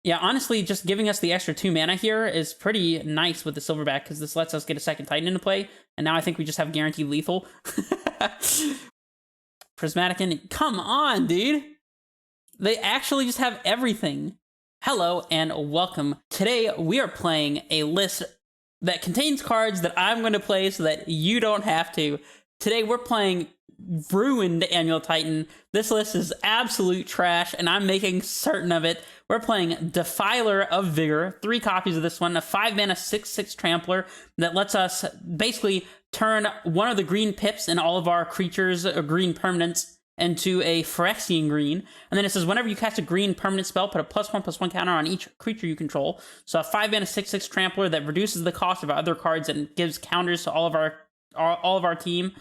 Yeah, honestly, just giving us the extra 2 mana here is pretty nice with the Silverback, because this lets us get a second Titan into play, and now I think we just have guaranteed lethal. Prismatic Ending. Come on, dude! They actually just have everything. Hello, and welcome. Today, we are playing a list that contains cards that I'm going to play so that you don't have to. Today, we're playing Ruined Amulettitan. This list is absolute trash, and I'm making certain of it. We're playing Defiler of Vigor, 3 copies of this one, a 5-mana 6/6 Trampler that lets us basically turn one of the green pips in all of our creatures, or green permanents, into a Phyrexian green. And then it says, whenever you cast a green permanent spell, put a +1/+1 counter on each creature you control. So a 5-mana 6/6 Trampler that reduces the cost of other cards and gives counters to all of our team.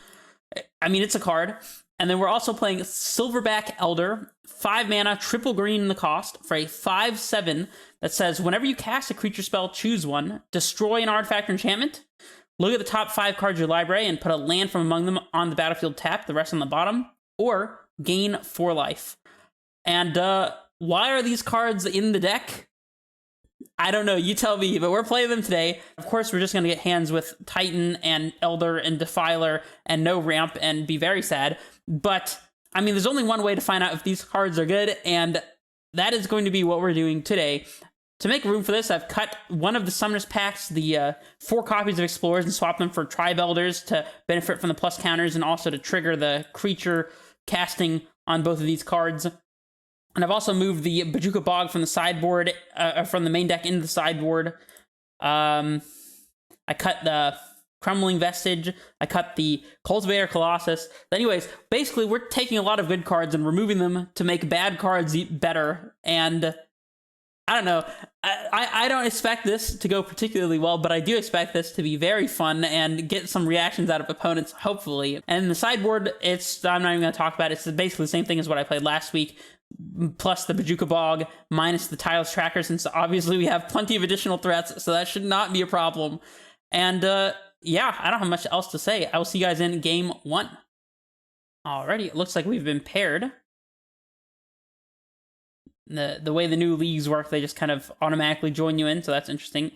I mean, it's a card. And then we're also playing Silverback Elder, 5 mana, triple green in the cost, for a 5/7 that says, whenever you cast a creature spell, choose one, destroy an artifact or enchantment, look at the top 5 cards of your library and put a land from among them on the battlefield tapped, the rest on the bottom, or gain 4 life. And why are these cards in the deck? I don't know, you tell me, but we're playing them today. Of course, we're just going to get hands with Titan and Elder and Defiler and no ramp and be very sad. But, I mean, there's only one way to find out if these cards are good, and that is going to be what we're doing today. To make room for this, I've cut one of the Summoners packs, the 4 copies of Explorers, and swapped them for Tribe Elders to benefit from the plus counters and also to trigger the creature casting on both of these cards. And I've also moved the Bojuka Bog from the sideboard, from the main deck into the sideboard. I cut the Crumbling Vestige. I cut the Cultivator Colossus. But anyways, basically, we're taking a lot of good cards and removing them to make bad cards better. And I don't know. I don't expect this to go particularly well, but I do expect this to be very fun and get some reactions out of opponents, hopefully. And the sideboard, I'm not even going to talk about it. It's basically the same thing as what I played last week, plus the Bojuka Bog, minus the Tiles Tracker, since obviously we have plenty of additional threats, so that should not be a problem. And yeah, I don't have much else to say. I will see you guys in game 1. Alrighty, it looks like we've been paired. The way the new leagues work, they just kind of automatically join you in, so that's interesting.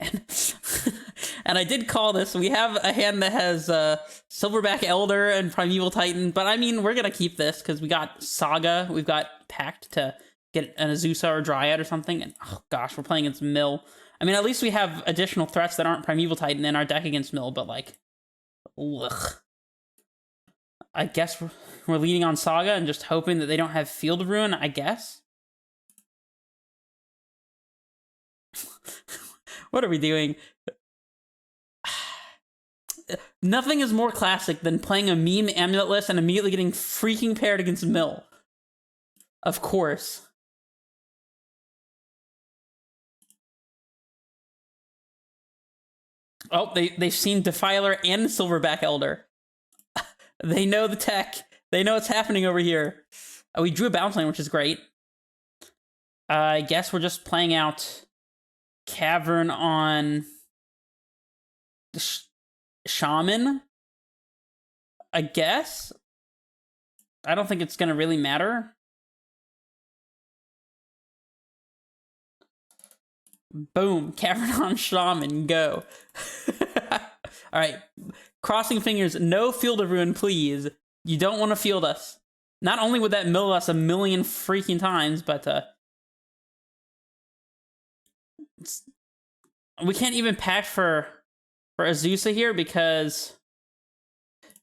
And I did call this. We have a hand that has Silverback Elder and Primeval Titan, but I mean, we're going to keep this because we got Saga, we've got Pact to get an Azusa or Dryad or something, and oh gosh, we're playing against Mill. I mean, at least we have additional threats that aren't Primeval Titan in our deck against Mill, but like, ugh. I guess we're leaning on Saga and just hoping that they don't have Field of Ruin, I guess. What are we doing? Nothing is more classic than playing a meme amulet list and immediately getting freaking paired against Mill. Of course. Oh, they've seen Defiler and Silverback Elder. They know the tech. They know what's happening over here. Oh, we drew a bounce lane, which is great. I guess we're just playing out Cavern on Shaman, I guess. I don't think it's going to really matter. Boom, Cavern on Shaman, go. All right, crossing fingers, no Field of Ruin, please. You don't want to field us. Not only would that mill us a million freaking times, but we can't even pack for Azusa here because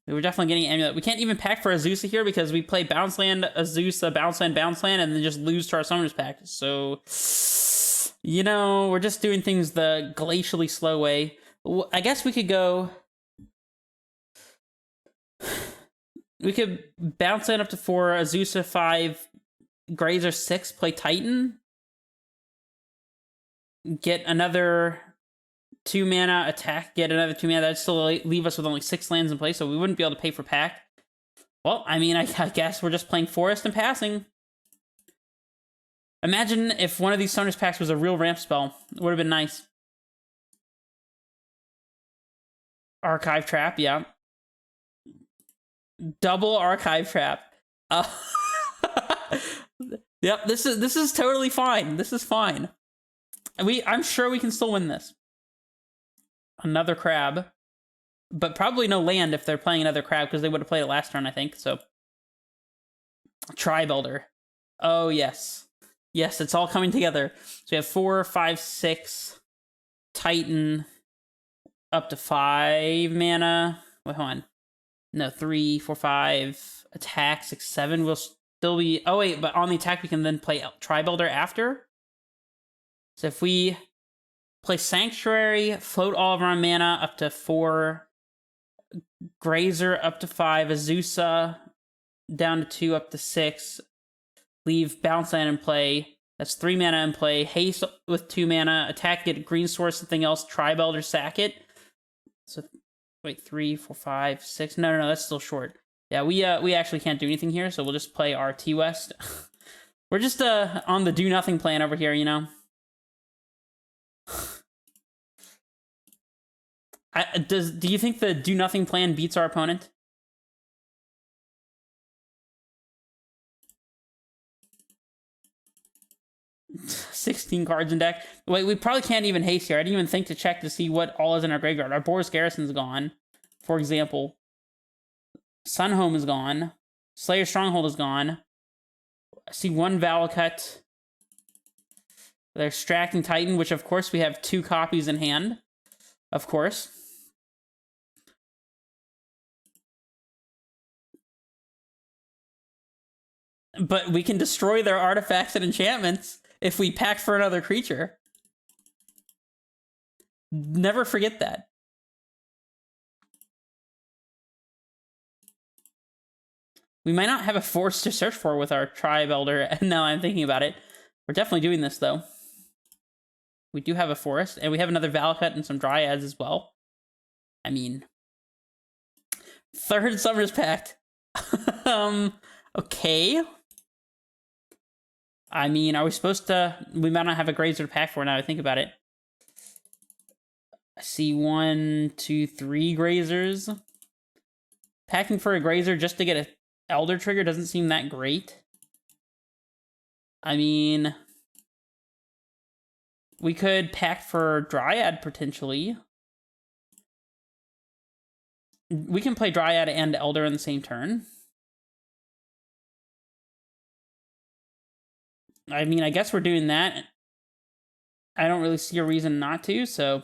we were definitely getting Amulet. We can't even pack for Azusa here because we play Bounce Land, Azusa, Bounce Land, and then just lose to our Summoners pack. So, you know, we're just doing things the glacially slow way. I guess we could go... We could Bounce Land up to 4, Azusa 5, Grazer 6, play Titan. Get another 2 mana attack, get another 2 mana. That'd still leave us with only 6 lands in play, so we wouldn't be able to pay for pack. Well, I mean, I guess we're just playing Forest and passing. Imagine if one of these Summoners packs was a real ramp spell. It would have been nice. Archive Trap, yeah. Double Archive Trap. Yep, this is totally fine. This is fine. I'm sure we can still win this. Another crab. But probably no land if they're playing another crab, because they would have played it last turn, I think. So, Tri-Builder. Oh, yes. Yes, it's all coming together. So we have 4, 5, 6, Titan, up to 5 mana. Wait, hold on. No, 3, 4, 5, attack, 6, 7 will still be... Oh, wait, but on the attack, we can then play Tri-Builder after? So if we play Sanctuary, float all of our mana up to 4... Grazer up to 5, Azusa down to 2, up to 6. Leave Bounce Land in play. That's 3 mana in play. Haste with 2 mana. Attack, get a green source, something else. Tri-Builder, sack it. So, wait, 3, 4, 5, 6. No, that's still short. Yeah, we actually can't do anything here, so we'll just play our T-West. We're just on the do-nothing plan over here, you know? Do you think the do-nothing plan beats our opponent? $16 cards in deck. Wait, we probably can't even haste here. I didn't even think to check to see what all is in our graveyard. Our Boris Garrison's gone, for example. Sunhome is gone. Slayer Stronghold is gone. I see 1 Valakut. They're Extracting Titan, which of course we have 2 copies in hand. Of course. But we can destroy their artifacts and enchantments if we pack for another creature. Never forget that. We might not have a force to search for with our Tri-Builder, and now I'm thinking about it. We're definitely doing this, though. We do have a forest, and we have another Valakut and some Dryads as well. I mean... 3rd Summer's Pact. Okay. I mean, are we supposed to... We might not have a Grazer to pack for now I think about it. I see 1, 2, 3 Grazers. Packing for a Grazer just to get an Elder trigger doesn't seem that great. I mean... We could pack for Dryad, potentially. We can play Dryad and Elder in the same turn. I mean, I guess we're doing that. I don't really see a reason not to, so...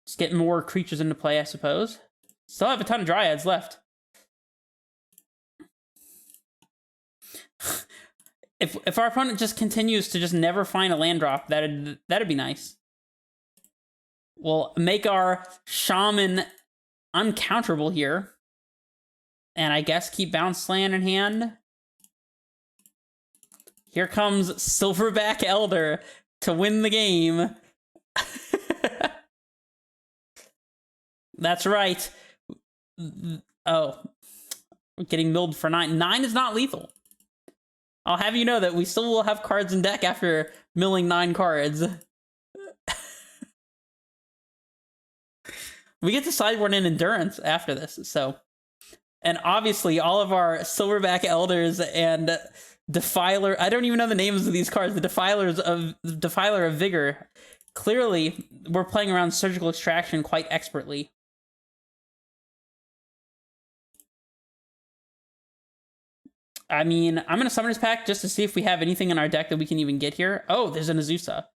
Let's get more creatures into play, I suppose. Still have a ton of Dryads left. If our opponent just continues to just never find a land drop, that'd be nice. We'll make our Shaman uncounterable here. And I guess keep Bounce Land in hand. Here comes Silverback Elder to win the game. That's right. Oh. We're getting milled for 9. 9 is not lethal. I'll have you know that we still will have cards in deck after milling 9 cards. We get to sideboard in Endurance after this, so... And obviously, all of our Silverback Elders and Defiler... I don't even know the names of these cards. The Defiler of Vigor. Clearly, we're playing around Surgical Extraction quite expertly. I mean, I'm going to Summoner's Pact just to see if we have anything in our deck that we can even get here. Oh, there's an Azusa.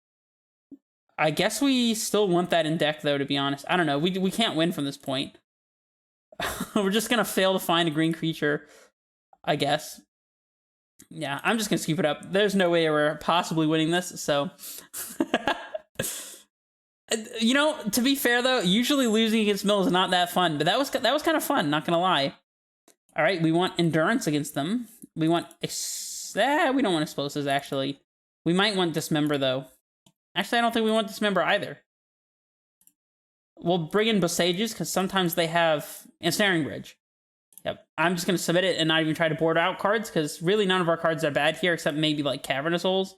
I guess we still want that in deck, though, to be honest. I don't know. We can't win from this point. We're just going to fail to find a green creature, I guess. Yeah, I'm just going to scoop it up. There's no way we're possibly winning this, so... You know, to be fair, though, usually losing against Mill is not that fun, but that was kind of fun, not going to lie. All right, we want Endurance against them. We want... we don't want Explosives, actually. We might want Dismember, though. Actually, I don't think we want Dismember either. We'll bring in Bosages, because sometimes they have Ensnaring Bridge. Yep, I'm just going to submit it and not even try to board out cards, because really none of our cards are bad here, except maybe, like, Cavernous Souls.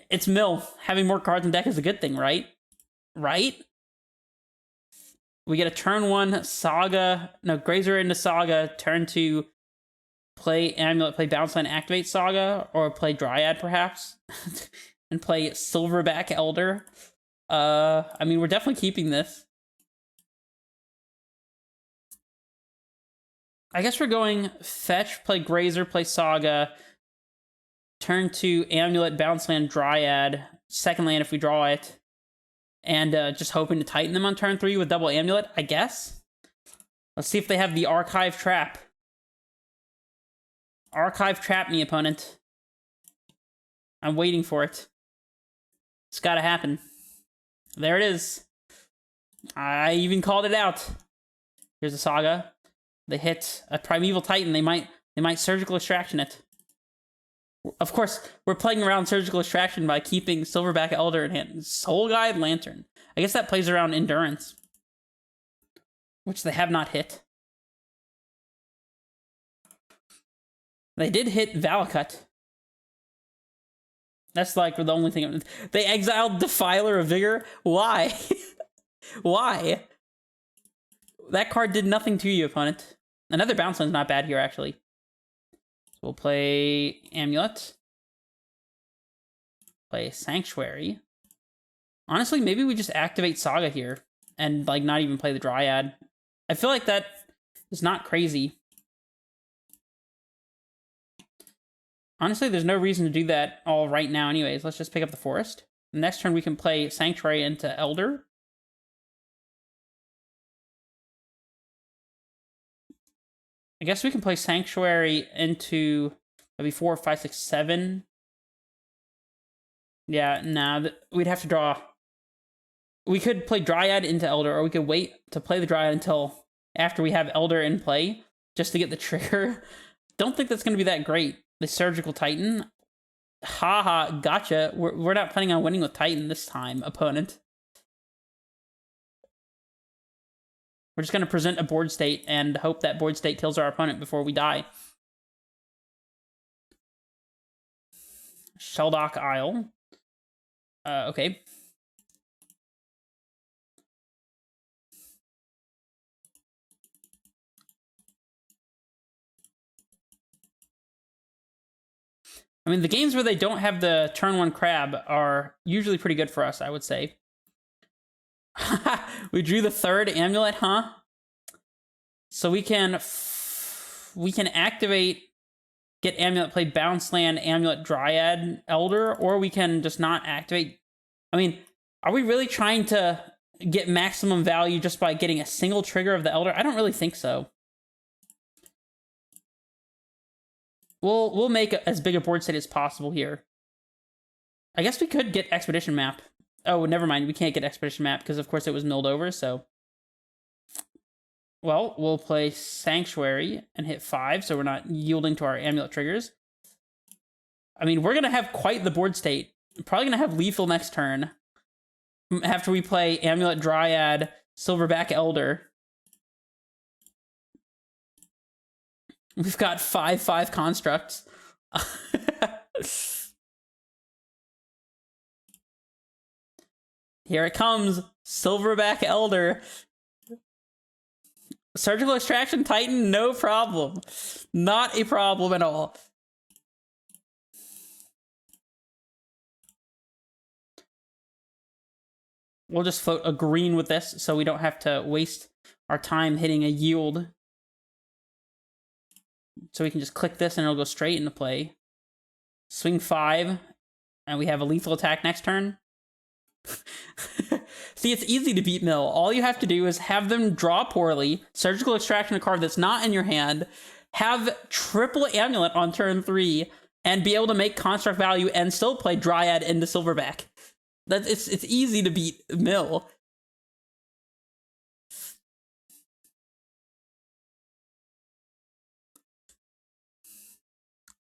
It's Mill. Having more cards in deck is a good thing, right? Right? We get a turn 1 Saga... No, Grazer into Saga, turn 2... Play Amulet, play Bounce Land, activate Saga, or play Dryad, perhaps. and play Silverback Elder. I mean, we're definitely keeping this. I guess we're going fetch, play Grazer, play Saga, turn 2 Amulet, bounce land, Dryad, second land if we draw it, and just hoping to tighten them on turn 3 with double Amulet, I guess. Let's see if they have the Archive Trap. Archive Trap me, opponent. I'm waiting for it. It's gotta happen. There it is. I even called it out. Here's a Saga. They hit a Primeval Titan. They might Surgical Extraction it. Of course, we're playing around Surgical Extraction by keeping Silverback Elder in hand. Soul Guide, Lantern. I guess that plays around Endurance, which they have not hit. They did hit Valakut. That's like the only thing. They exiled Defiler of Vigor? Why? Why? That card did nothing to you, opponent. Another bounce land's not bad here, actually. So we'll play Amulet. Play Sanctuary. Honestly, maybe we just activate Saga here and like not even play the Dryad. I feel like that is not crazy. Honestly, there's no reason to do that all right now anyways. Let's just pick up the Forest. Next turn, we can play Sanctuary into Elder. I guess we can play Sanctuary into maybe 4, 5, 6, 7. Yeah, nah, we'd have to draw. We could play Dryad into Elder, or we could wait to play the Dryad until after we have Elder in play, just to get the trigger. Don't think that's going to be that great. The Surgical Titan. Haha, gotcha. We're not planning on winning with Titan this time, opponent. We're just going to present a board state and hope that board state kills our opponent before we die. Sheldock Isle. Okay. I mean, the games where they don't have the turn 1 crab are usually pretty good for us, I would say. We drew the 3rd Amulet, huh? So we can activate, get Amulet, play Bounce Land, Amulet, Dryad, Elder, or we can just not activate. I mean, are we really trying to get maximum value just by getting a single trigger of the Elder? I don't really think so. We'll make as big a board state as possible here. I guess we could get Expedition Map. Oh, never mind. We can't get Expedition Map because, of course, it was milled over, so... Well, we'll play Sanctuary and hit 5, so we're not yielding to our Amulet triggers. I mean, we're going to have quite the board state. Probably going to have Lethal next turn. After we play Amulet, Dryad, Silverback Elder. We've got 5/5 constructs. Here it comes. Silverback Elder. Surgical Extraction Titan, no problem. Not a problem at all. We'll just float a green with this so we don't have to waste our time hitting a yield. So we can just click this and it'll go straight into play. Swing 5, and we have a lethal attack next turn. See, it's easy to beat Mill. All you have to do is have them draw poorly, Surgical Extraction a card that's not in your hand, have triple Amulet on turn 3, and be able to make construct value and still play Dryad into Silverback. It's easy to beat Mill.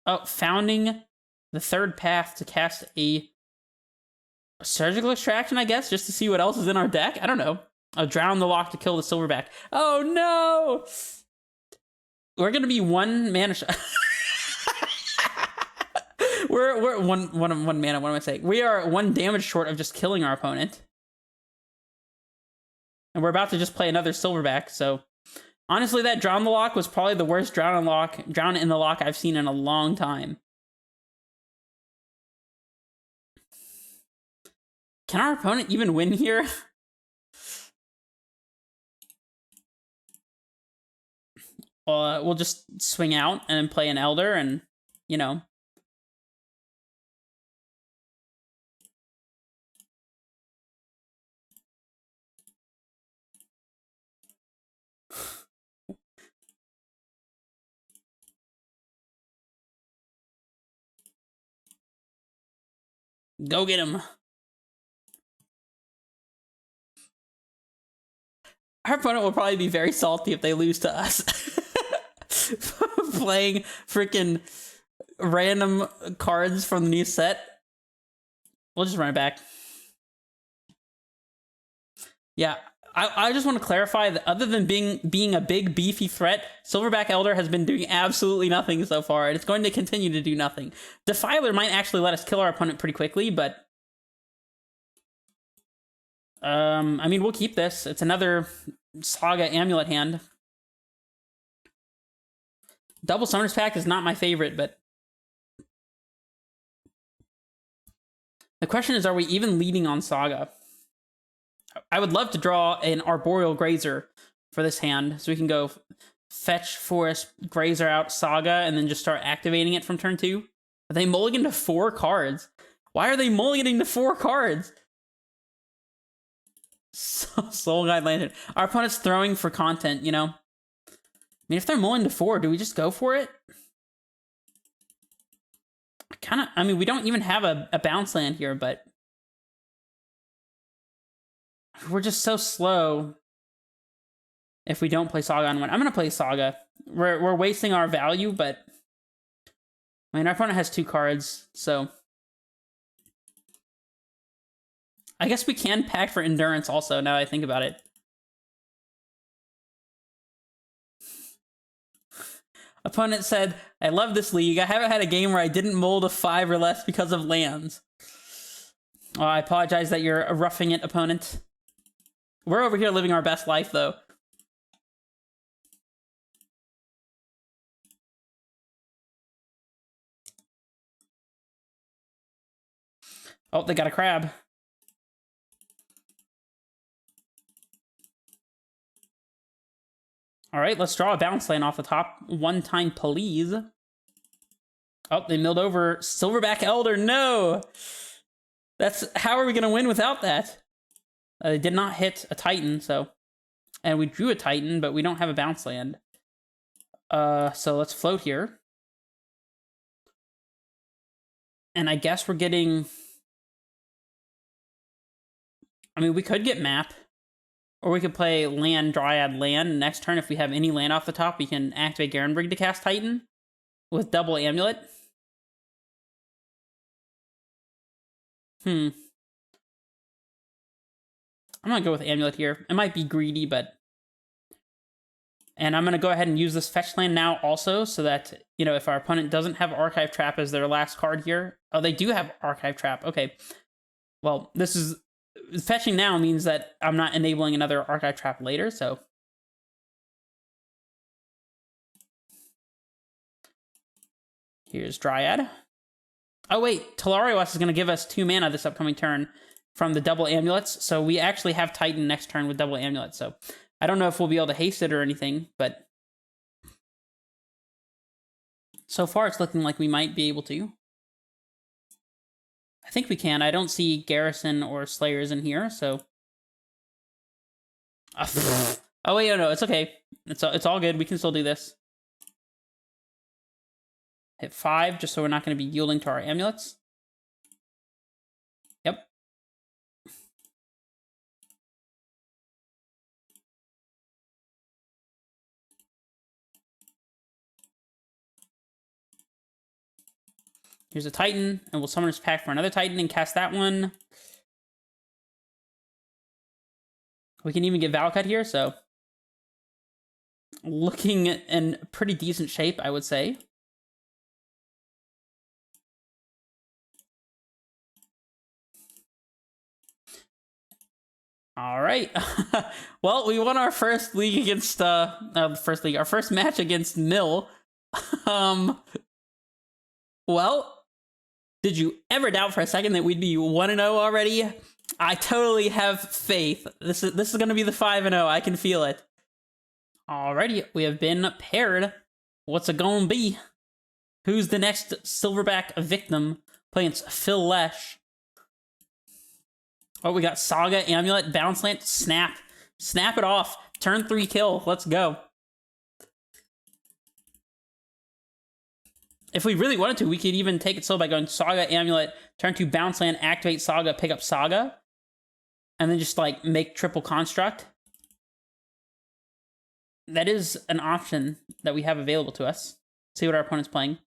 Oh, founding the 3rd path to cast a Surgical Extraction, I guess, just to see what else is in our deck? I don't know. I'll drown the lock to kill the Silverback. Oh, no! We're going to be 1 mana... we're one mana, what am I saying? We are 1 damage short of just killing our opponent. And we're about to just play another Silverback, so... Honestly, that Drown the Lock was probably the worst Drown in the Lock I've seen in a long time. Can our opponent even win here? We'll just swing out and then play an Elder and, you know. Go get him. Our opponent will probably be very salty if they lose to us. Playing freaking random cards from the new set. We'll just run it back. Yeah, I just want to clarify that other than being a big beefy threat, Silverback Elder has been doing absolutely nothing so far, and it's going to continue to do nothing. Defiler might actually let us kill our opponent pretty quickly, but I mean, we'll keep this. It's another Saga Amulet hand. Double Summoners Pact is not my favorite, but the question is, are we even leading on Saga? I would love to draw an Arboreal Grazer for this hand, so we can go fetch, forest, Grazer out, Saga, and then just start activating it from turn 2. Are they mulligan to 4 cards? Why are they mulliganing to 4 cards? Soul Guide Lantern. Our opponent's throwing for content, you know? I mean, if they're mulling to 4, do we just go for it? I mean, we don't even have a bounce land here, but we're just so slow if we don't play Saga on 1. I'm going to play Saga. We're wasting our value, but I mean, our opponent has 2 cards, so I guess we can pack for Endurance also, now that I think about it. Opponent said, I love this league. I haven't had a game where I didn't mold a 5 or less because of lands. Oh, I apologize that you're roughing it, opponent. We're over here living our best life, though. Oh, they got a crab. All right, let's draw a bounce land off the top. 1 time, please. Oh, they milled over Silverback Elder. No! How are we going to win without that? They did not hit a Titan, so... And we drew a Titan, but we don't have a bounce land. So let's float here. And I guess we're getting... I mean, we could get map. Or we could play land, Dryad, land. Next turn, if we have any land off the top, we can activate Garenbrig to cast Titan with double Amulet. I'm gonna go with Amulet here. It might be greedy, but... And I'm gonna go ahead and use this fetch land now also, so that, you know, if our opponent doesn't have Archive Trap as their last card here... Oh, they do have Archive Trap. Okay. Well, this is... Fetching now means that I'm not enabling another Archive Trap later, so... Here's Dryad. Oh wait, Telarios is going to give us 2 mana this upcoming turn from the double Amulets, so we actually have Titan next turn with double Amulets, so... I don't know if we'll be able to haste it or anything, but... So far it's looking like we might be able to. I think we can. I don't see Garrison or Slayers in here, so... Oh, wait, no, it's okay. It's all good. We can still do this. Hit 5, just so we're not going to be yielding to our Amulets. Yep. Here's a Titan, and we'll Summoner's Pact for another Titan and cast that one. We can even get Valakut here, so... Looking in pretty decent shape, I would say. All right. Well, we won our first league against, our first match against Mill. Well... Did you ever doubt for a second that we'd be 1-0 already? I totally have faith. This is gonna be the 5-0. I can feel it. Alrighty, we have been paired. What's it gonna be? Who's the next silverback victim? Playing Phil Lesh. Oh, we got Saga, Amulet, Bounce Land, Snap. Snap it off. Turn 3 kill. Let's go. If we really wanted to, we could even take it slow by going Saga, Amulet, turn 2 Bounce Land, activate Saga, pick up Saga, and then just, like, make triple construct. That is an option that we have available to us. See what our opponent's playing.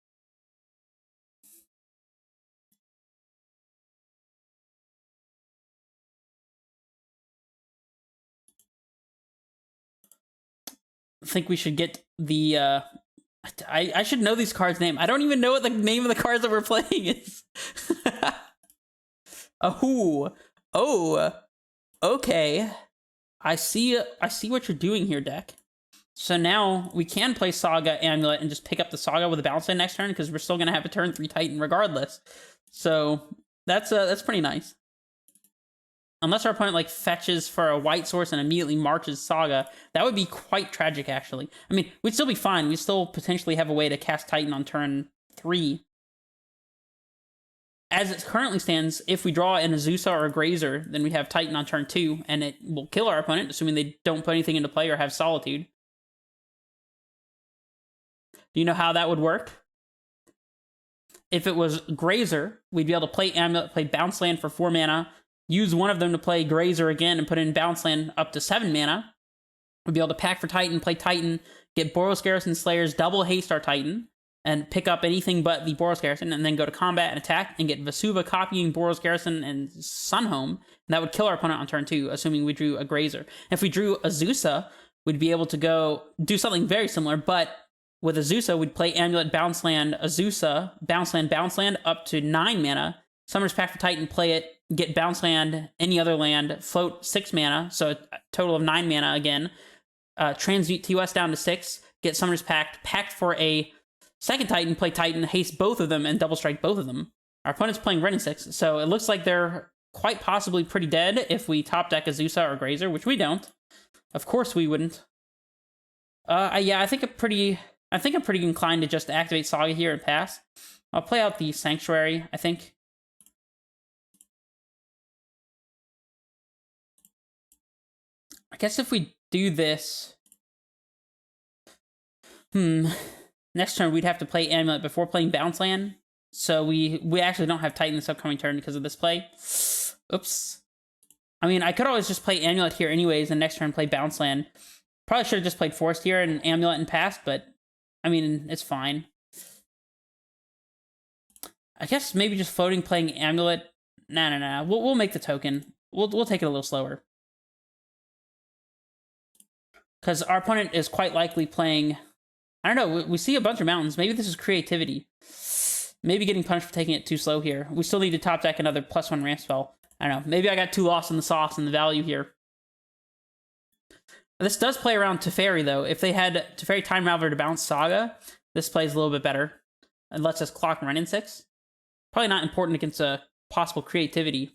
I think we should get the, I should know these cards' name. I don't even know what the name of the cards that we're playing is. Oh, okay. I see what you're doing here, deck. So now we can play Saga, Amulet, and just pick up the Saga with a Bounce Land next turn, because we're still going to have a turn 3 Titan regardless. So that's pretty nice. Unless our opponent, like, fetches for a white source and immediately marches Saga, that would be quite tragic, actually. I mean, we'd still be fine. We'd still potentially have a way to cast Titan on turn 3. As it currently stands, if we draw an Azusa or a Grazer, then we have Titan on turn 2, and it will kill our opponent, assuming they don't put anything into play or have Solitude. Do you know how that would work? If it was Grazer, we'd be able to play Amulet, play Bounce Land for 4 mana, use one of them to play Grazer again and put in Bounce Land up to 7 mana. We'd be able to pack for Titan, play Titan, get Boros Garrison Slayers, double haste our Titan, and pick up anything but the Boros Garrison, and then go to combat and attack, and get Vesuva copying Boros Garrison and Sunhome, and that would kill our opponent on turn 2, assuming we drew a Grazer. If we drew Azusa, we'd be able to go do something very similar, but with Azusa, we'd play Amulet, Bounce Land, Azusa, Bounce Land, up to 9 mana, Summoner's Pact for Titan, play it, get Bounce Land, any other land, float 6 mana, so a total of 9 mana again, transmute TOS down to 6, get Summoner's Pact, pact for a second Titan, play Titan, haste both of them, and double strike both of them. Our opponent's playing Ren and 6, so it looks like they're quite possibly pretty dead if we top deck Azusa or Grazer, which we don't. Of course we wouldn't. Yeah, I think I'm pretty inclined to just activate Saga here and pass. I'll play out the Sanctuary, I think. I guess if we do this... Next turn, we'd have to play Amulet before playing Bounce Land. So we actually don't have Titan this upcoming turn because of this play. Oops. I mean, I could always just play Amulet here anyways, and next turn play Bounce Land. Probably should have just played Forest here and Amulet and passed, but... I mean, it's fine. I guess maybe just floating, playing Amulet. Nah. We'll make the token. We'll take it a little slower. Because our opponent is quite likely playing... I don't know, we see a bunch of mountains. Maybe this is creativity. Maybe getting punished for taking it too slow here. We still need to top deck another +1 ramp spell. I don't know. Maybe I got too lost in the sauce and the value here. This does play around Teferi, though. If they had Teferi Time Raveler to bounce Saga, this plays a little bit better. It lets us clock Ren in 6. Probably not important against a possible creativity.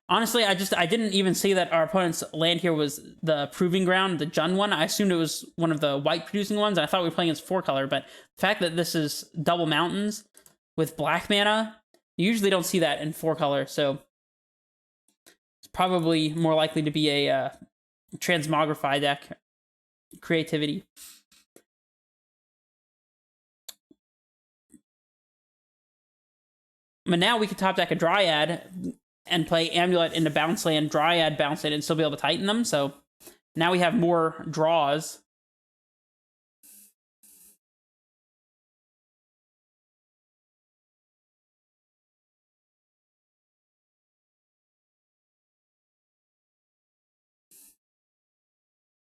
Honestly, I didn't even see that our opponent's land here was the Proving Ground, the Jund one. I assumed it was one of the white producing ones, and I thought we were playing against 4-color, but the fact that this is double mountains with black mana, you usually don't see that in 4-color, so it's probably more likely to be a Transmogrify deck creativity. But now we can top deck a Dryad and play Amulet into Bounce Land, Dryad, Bounce Land, and still be able to Titan them. So now we have more draws.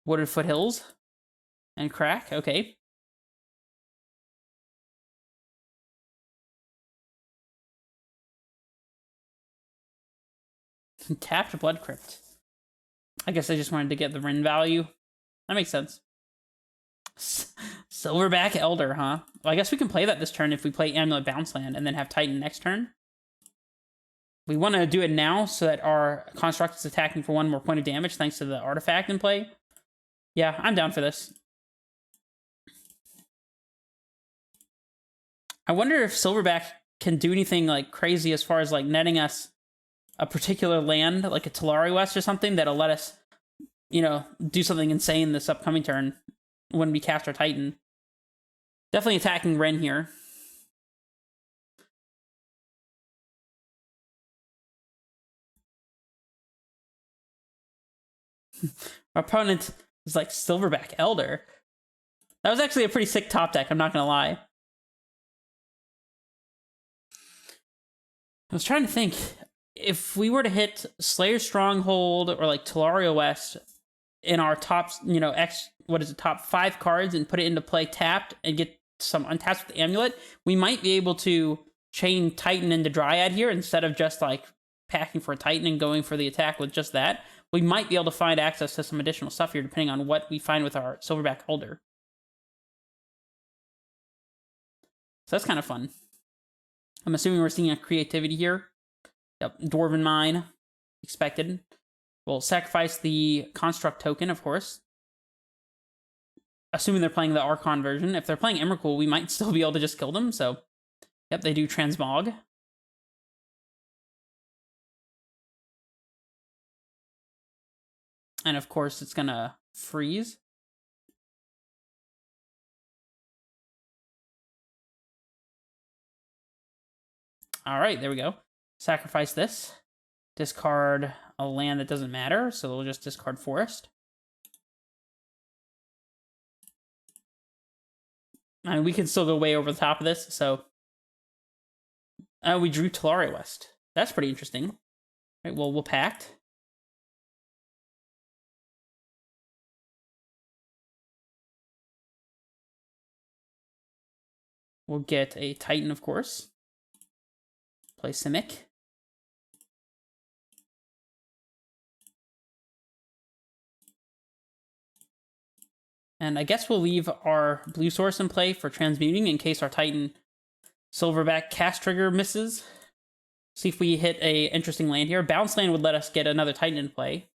Wooded Foothills and Crack, okay. Tapped Blood Crypt. I guess I just wanted to get the Ren value. That makes sense. Silverback Elder, huh? Well, I guess we can play that this turn if we play Amulet Bounce Land and then have Titan next turn. We want to do it now so that our construct is attacking for 1 more point of damage thanks to the artifact in play. Yeah, I'm down for this. I wonder if Silverback can do anything like crazy as far as like netting us a particular land, like a Talari West or something, that'll let us, you know, do something insane this upcoming turn when we cast our Titan. Definitely attacking Ren here. Our opponent is like Silverback Elder. That was actually a pretty sick top deck, I'm not gonna lie. I was trying to think, if we were to hit Slayer Stronghold or like Talaria West in our top, you know, top 5 cards and put it into play tapped and get some untapped with the Amulet, we might be able to chain Titan into Dryad here instead of just like packing for a Titan and going for the attack with just that. We might be able to find access to some additional stuff here depending on what we find with our Silverback Elder. So that's kind of fun. I'm assuming we're seeing a creativity here. Yep, Dwarven Mine, expected. We'll sacrifice the Construct token, of course. Assuming they're playing the Archon version. If they're playing Emrakul, we might still be able to just kill them, so... Yep, they do Transmog. And of course, it's gonna freeze. Alright, there we go. Sacrifice this. Discard a land that doesn't matter, so we'll just discard Forest. And we can still go way over the top of this, so... we drew Talaria West. That's pretty interesting. Right, well, we'll pact. We'll get a Titan, of course. Play Simic. And I guess we'll leave our blue source in play for transmuting in case our Titan Silverback cast trigger misses. See if we hit a interesting land here. Bounce land would let us get another Titan in play.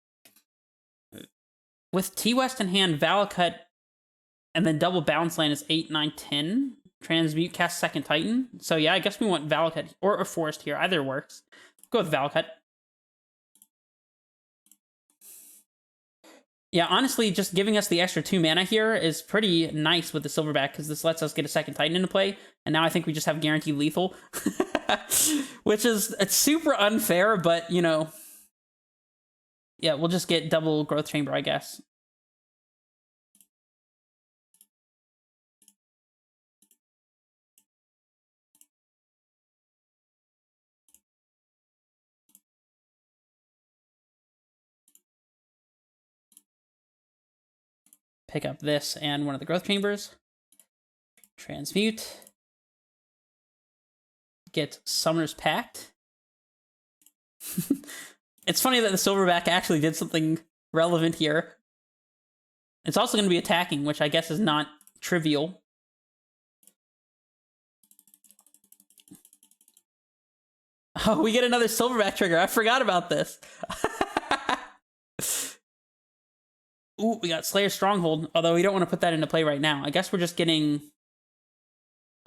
With T-West in hand, Valakut, and then double bounce land is 8, 9, 10. Transmute, cast second Titan. So yeah, I guess we want Valakut or Forest here. Either works. Go with Valakut. Yeah, honestly, just giving us the extra 2 mana here is pretty nice with the Silverback, because this lets us get a second Titan into play, and now I think we just have guaranteed lethal. Which is, it's super unfair, but, you know... Yeah, we'll just get double Growth Chamber, I guess. Pick up this and one of the Growth Chambers. Transmute. Get Summoner's Pact. It's funny that the Silverback actually did something relevant here. It's also going to be attacking, which I guess is not trivial. Oh, we get another Silverback trigger. I forgot about this. Ooh, we got Slayer Stronghold, although we don't want to put that into play right now. I guess we're just getting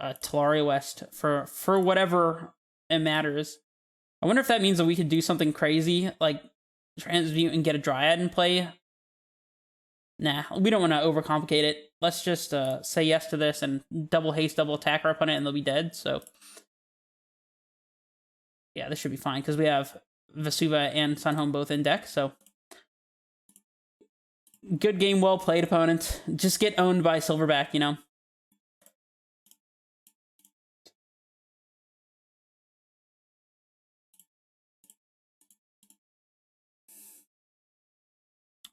Talaria West for whatever it matters. I wonder if that means that we could do something crazy, like transmute and get a Dryad in play. Nah, we don't want to overcomplicate it. Let's just say yes to this and double haste, double attack our opponent, and they'll be dead, so... Yeah, this should be fine, because we have Vesuva and Sunhome both in deck, so... Good game, well played, opponent. Just get owned by Silverback, you know?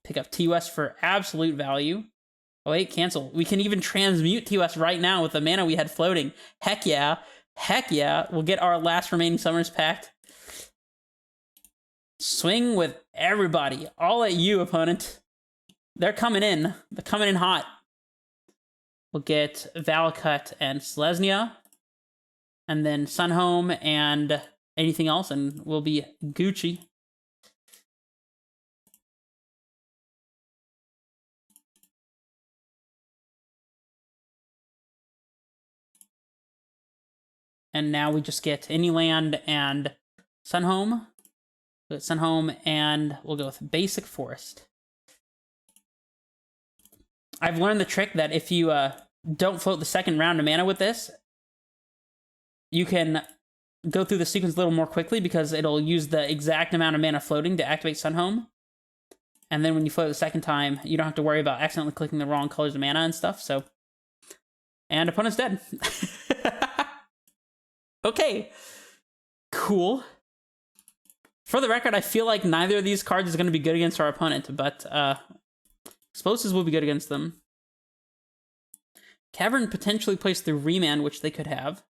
Pick up T-West for absolute value. Oh wait, cancel. We can even transmute T-West right now with the mana we had floating. Heck yeah. Heck yeah. We'll get our last remaining Summoner's Pact. Swing with everybody. All at you, opponent. They're coming in. They're coming in hot. We'll get Valakut and Selesnya. And then Sunhome and anything else, and we'll be Gucci. And now we just get any land and Sunhome. We'll get Sunhome, and we'll go with basic forest. I've learned the trick that if you don't float the second round of mana with this, you can go through the sequence a little more quickly because it'll use the exact amount of mana floating to activate Sunhome. And then when you float the second time, you don't have to worry about accidentally clicking the wrong colors of mana and stuff. So, and opponent's dead. Okay, cool. For the record, I feel like neither of these cards is going to be good against our opponent, but Explosives will be good against them. Cavern potentially plays through Remand, which they could have.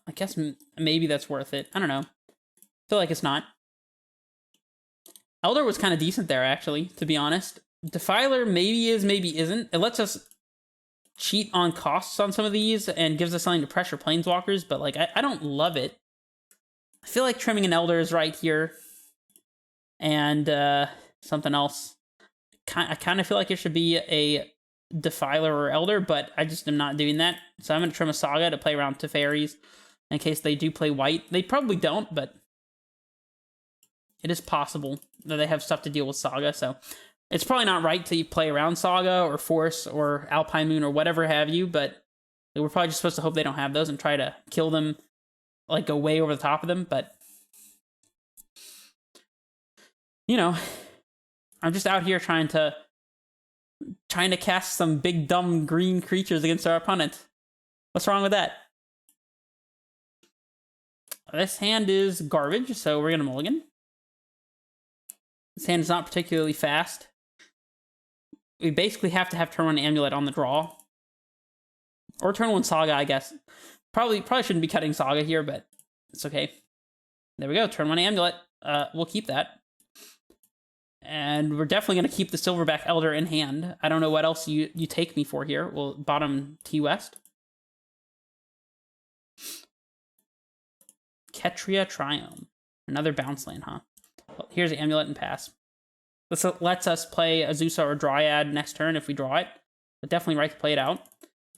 I guess maybe that's worth it. I don't know. I feel like it's not. Elder was kind of decent there, actually, to be honest. Defiler maybe is, maybe isn't. It lets us cheat on costs on some of these and gives us something to pressure Planeswalkers, but like I don't love it. I feel like trimming an Elder is right here. And something else. I kind of feel like it should be a Defiler or Elder, but I just am not doing that. So I'm going to trim a Saga to play around Teferis in case they do play white. They probably don't, but it is possible that they have stuff to deal with Saga, so it's probably not right to play around Saga or Force or Alpine Moon or whatever have you, but we're probably just supposed to hope they don't have those and try to kill them, like go way over the top of them, but you know, I'm just out here trying to cast some big dumb green creatures against our opponent. What's wrong with that? This hand is garbage, so we're gonna mulligan. This hand is not particularly fast. We basically have to have turn 1 Amulet on the draw. Or turn 1 Saga, I guess. Probably shouldn't be cutting Saga here, but it's okay. There we go, turn 1 Amulet. We'll keep that. And we're definitely going to keep the Silverback Elder in hand. I don't know what else you take me for here. We'll bottom T-West. Ketria Triome. Another bounce land, huh? Well, here's the Amulet and pass. This lets us play Azusa or Dryad next turn if we draw it. But definitely right to play it out.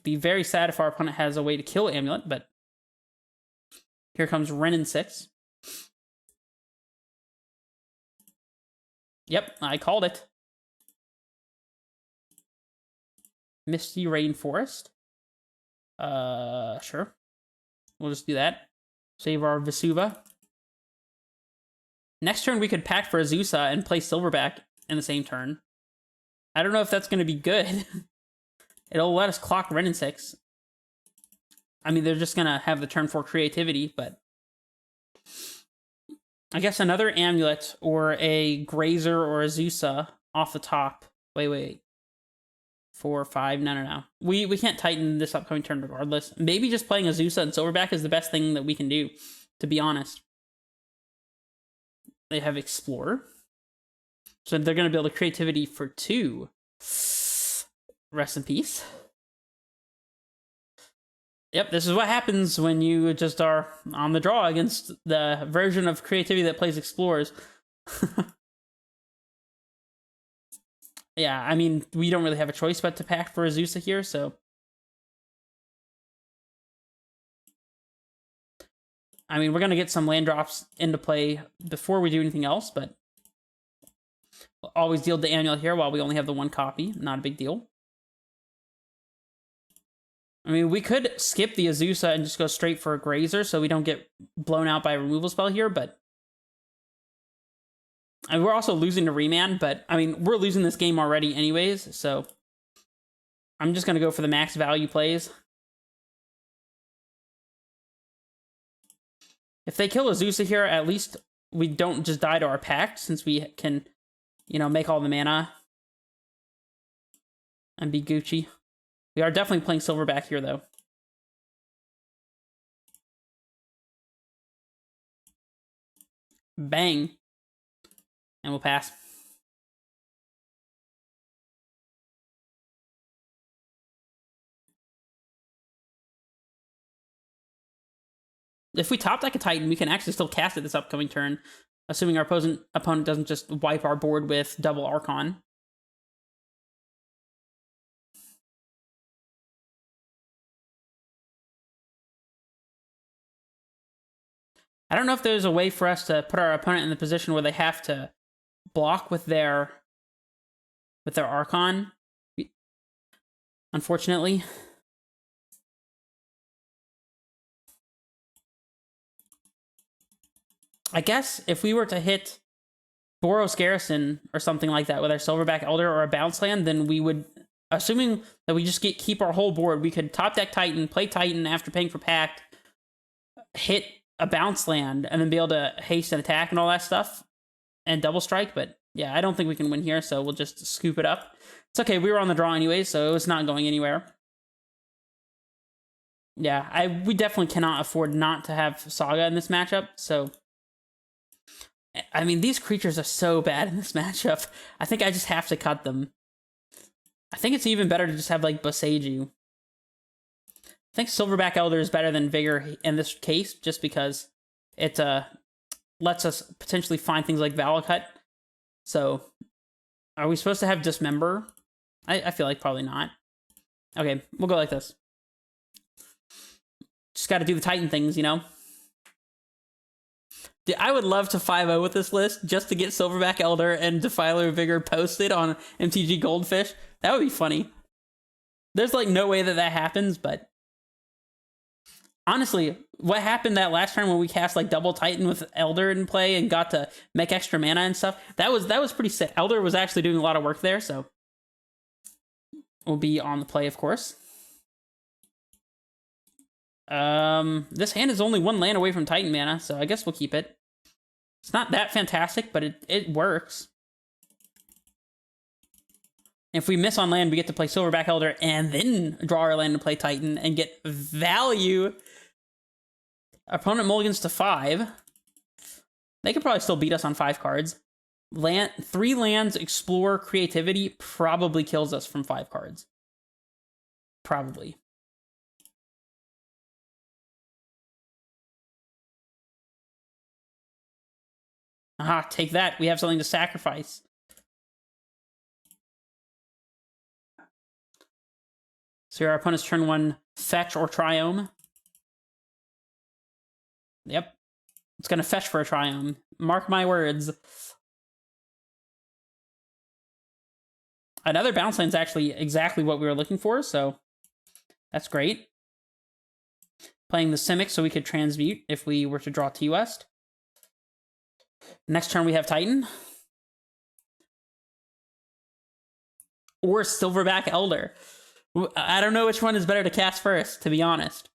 Be very sad if our opponent has a way to kill Amulet, but here comes Wrenn 6. Yep, I called it. Misty Rainforest. Sure. We'll just do that. Save our Vesuva. Next turn, we could pack for Azusa and play Silverback in the same turn. I don't know if that's going to be good. It'll let us clock Wrenn 6. I mean, they're just going to have the turn 4 creativity, but I guess another Amulet or a Grazer or a Azusa off the top. Wait. 4, 5, no. We can't Titan this upcoming turn regardless. Maybe just playing Azusa and Silverback is the best thing that we can do, to be honest. They have Explorer. So they're going to build a creativity for 2. Rest in peace. Yep, this is what happens when you just are on the draw against the version of creativity that plays Explorers. Yeah, I mean, we don't really have a choice but to pack for Azusa here, so I mean, we're going to get some land drops into play before we do anything else, but we'll always deal the Amulet here while we only have the 1 copy. Not a big deal. I mean, we could skip the Azusa and just go straight for a Grazer so we don't get blown out by a removal spell here, but I mean, we're also losing to Remand, but I mean, we're losing this game already anyways, so I'm just going to go for the max value plays. If they kill Azusa here, at least we don't just die to our pact, since we can, you know, make all the mana and be Gucci. We are definitely playing Silverback here, though. Bang. And we'll pass. If we top deck a Titan, we can actually still cast it this upcoming turn, assuming our opponent doesn't just wipe our board with double Archon. I don't know if there's a way for us to put our opponent in the position where they have to block with their Archon, unfortunately. I guess if we were to hit Boros Garrison or something like that with our Silverback Elder or a bounce land, then we would, assuming that we just keep our whole board, we could top deck Titan, play Titan after paying for Pact, hit a bounce land, and then be able to haste and attack and all that stuff, and double strike. But yeah, I don't think we can win here, so we'll just scoop it up. It's okay, we were on the draw anyways, so it's not going anywhere. Yeah, we definitely cannot afford not to have Saga in this matchup, so... I mean, these creatures are so bad in this matchup. I think I just have to cut them. I think it's even better to just have, like, Boseiju. I think Silverback Elder is better than Vigor in this case, just because it lets us potentially find things like Valakut. So, are we supposed to have Dismember? I feel like probably not. Okay, we'll go like this. Just gotta do the Titan things, you know? Dude, I would love to 5-0 with this list just to get Silverback Elder and Defiler Vigor posted on MTG Goldfish. That would be funny. There's like no way that happens, but honestly, what happened that last turn when we cast like double Titan with Elder in play and got to make extra mana and stuff, that was pretty sick. Elder was actually doing a lot of work there, so we'll be on the play, of course. This hand is only one land away from Titan mana, so I guess we'll keep it. It's not that fantastic, but it works. If we miss on land, we get to play Silverback Elder and then draw our land to play Titan and get value. Opponent mulligans to 5. They could probably still beat us on 5 cards. 3 lands, Explore, Creativity probably kills us from 5 cards. Probably. Aha, take that. We have something to sacrifice. So our opponent's turn 1, fetch or Triome. Yep. It's going to fetch for a Triome. Mark my words. Another bounce land's actually exactly what we were looking for, so that's great. Playing the Simic so we could transmute if we were to draw T-West. Next turn we have Titan. Or Silverback Elder. I don't know which one is better to cast first, to be honest.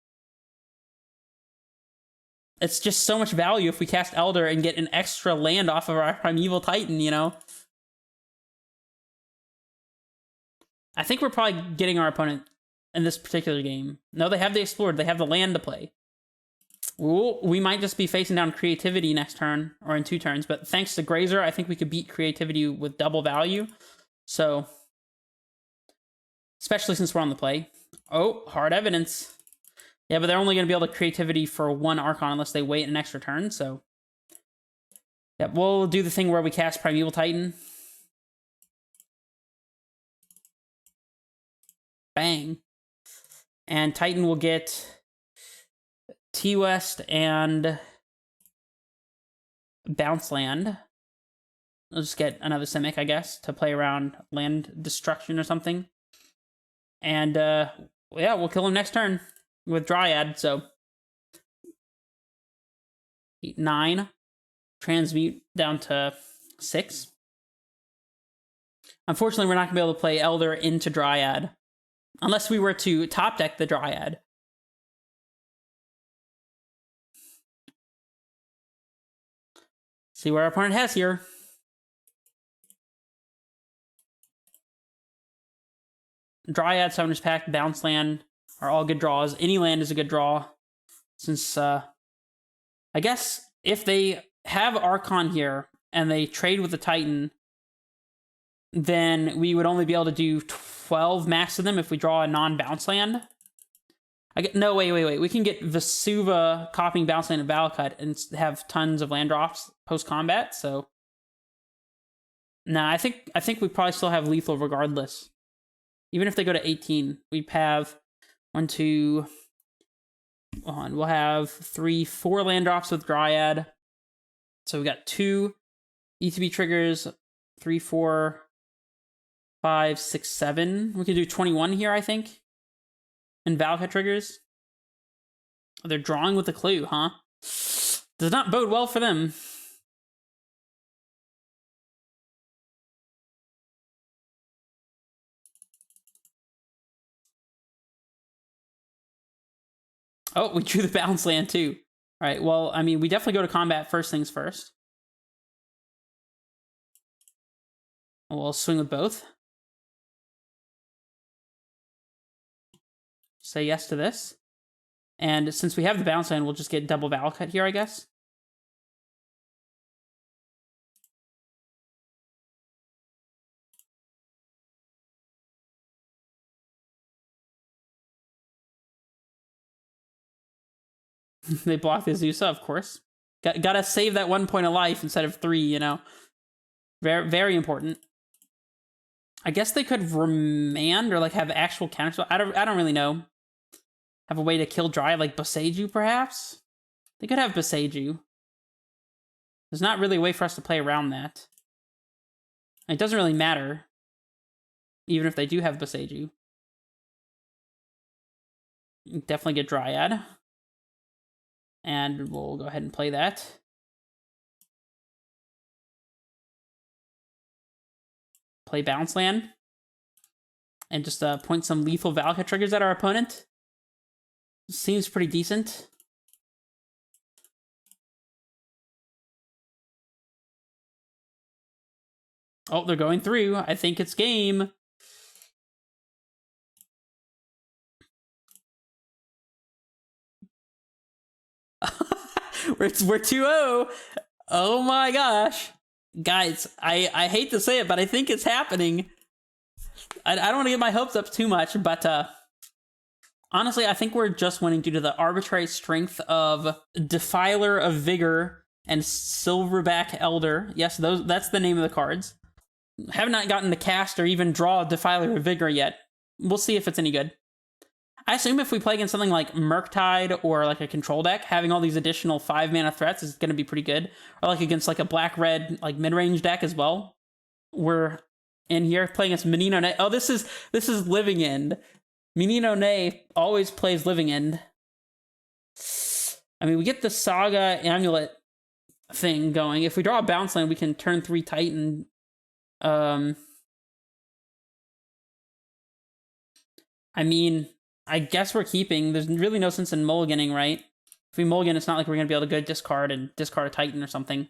It's just so much value if we cast Elder and get an extra land off of our Primeval Titan, you know? I think we're probably getting our opponent in this particular game. No, they have the Explored. They have the land to play. Ooh, we might just be facing down Creativity next turn, or in 2 turns, but thanks to Grazer, I think we could beat Creativity with double value. So, especially since we're on the play. Oh, Hard Evidence. Yeah, but they're only going to be able to Creativity for 1 Archon unless they wait an extra turn, so... yeah, we'll do the thing where we cast Primeval Titan. Bang. And Titan will get T-West and Bounce Land. We'll just get another Simic, I guess, to play around land destruction or something. And, yeah, we'll kill him next turn with Dryad, so... 8, 9. Transmute down to 6. Unfortunately, we're not going to be able to play Elder into Dryad. Unless we were to top deck the Dryad. See what our opponent has here. Dryad, Summoner's Pact, Bounce Land are all good draws. Any land is a good draw. Since, I guess, if they have Archon here, and they trade with the Titan, then we would only be able to do 12 max to them if we draw a non-bounce land. No, wait. We can get Vesuva copying Bounce Land and Valakut and have tons of land drops post-combat, so... Nah, I think we probably still have lethal regardless. Even if they go to 18, we have 1, 2... Hold on, we'll have 3, 4 land drops with Dryad. So we got 2 ETB triggers, 3, 4, 5, 6, 7. We could do 21 here, I think. And Valakut triggers. They're drawing with a clue, huh? Does not bode well for them. Oh, we drew the Bounce Land too. All right, well, I mean, we definitely go to combat first things first. We'll swing with both. Say yes to this. And since we have the Bounce Land, we'll just get double Valakut here, I guess. They block the Azusa, of course. Gotta save that 1 point of life instead of 3, you know. Very, very important. I guess they could remand or like have actual counter. I don't really know. Have a way to kill Dry, like Boseiju, perhaps? They could have Boseiju. There's not really a way for us to play around that. It doesn't really matter, even if they do have Boseiju. Definitely get Dryad. And we'll go ahead and play that. Play Bounce Land. And just point some lethal Valakut triggers at our opponent. Seems pretty decent. Oh, they're going through. I think it's game. We're 2-0. Oh my gosh. Guys, I hate to say it, but I think it's happening. I don't want to get my hopes up too much, but honestly, I think we're just winning due to the arbitrary strength of Defiler of Vigor and Silverback Elder. Yes, that's the name of the cards. Have not gotten to cast or even draw Defiler of Vigor yet. We'll see if it's any good. I assume if we play against something like Murktide or like a control deck, having all these additional 5-mana threats is going to be pretty good. Or like against like a black-red like mid-range deck as well. We're in here playing against Menino Ne. Oh, this is Living End. Menino Ne always plays Living End. I mean, we get the Saga Amulet thing going. If we draw a Bounce Land, we can turn 3 Titan. I mean, I guess we're keeping. There's really no sense in mulliganing, right? If we mulligan, it's not like we're going to be able to go discard and discard a Titan or something.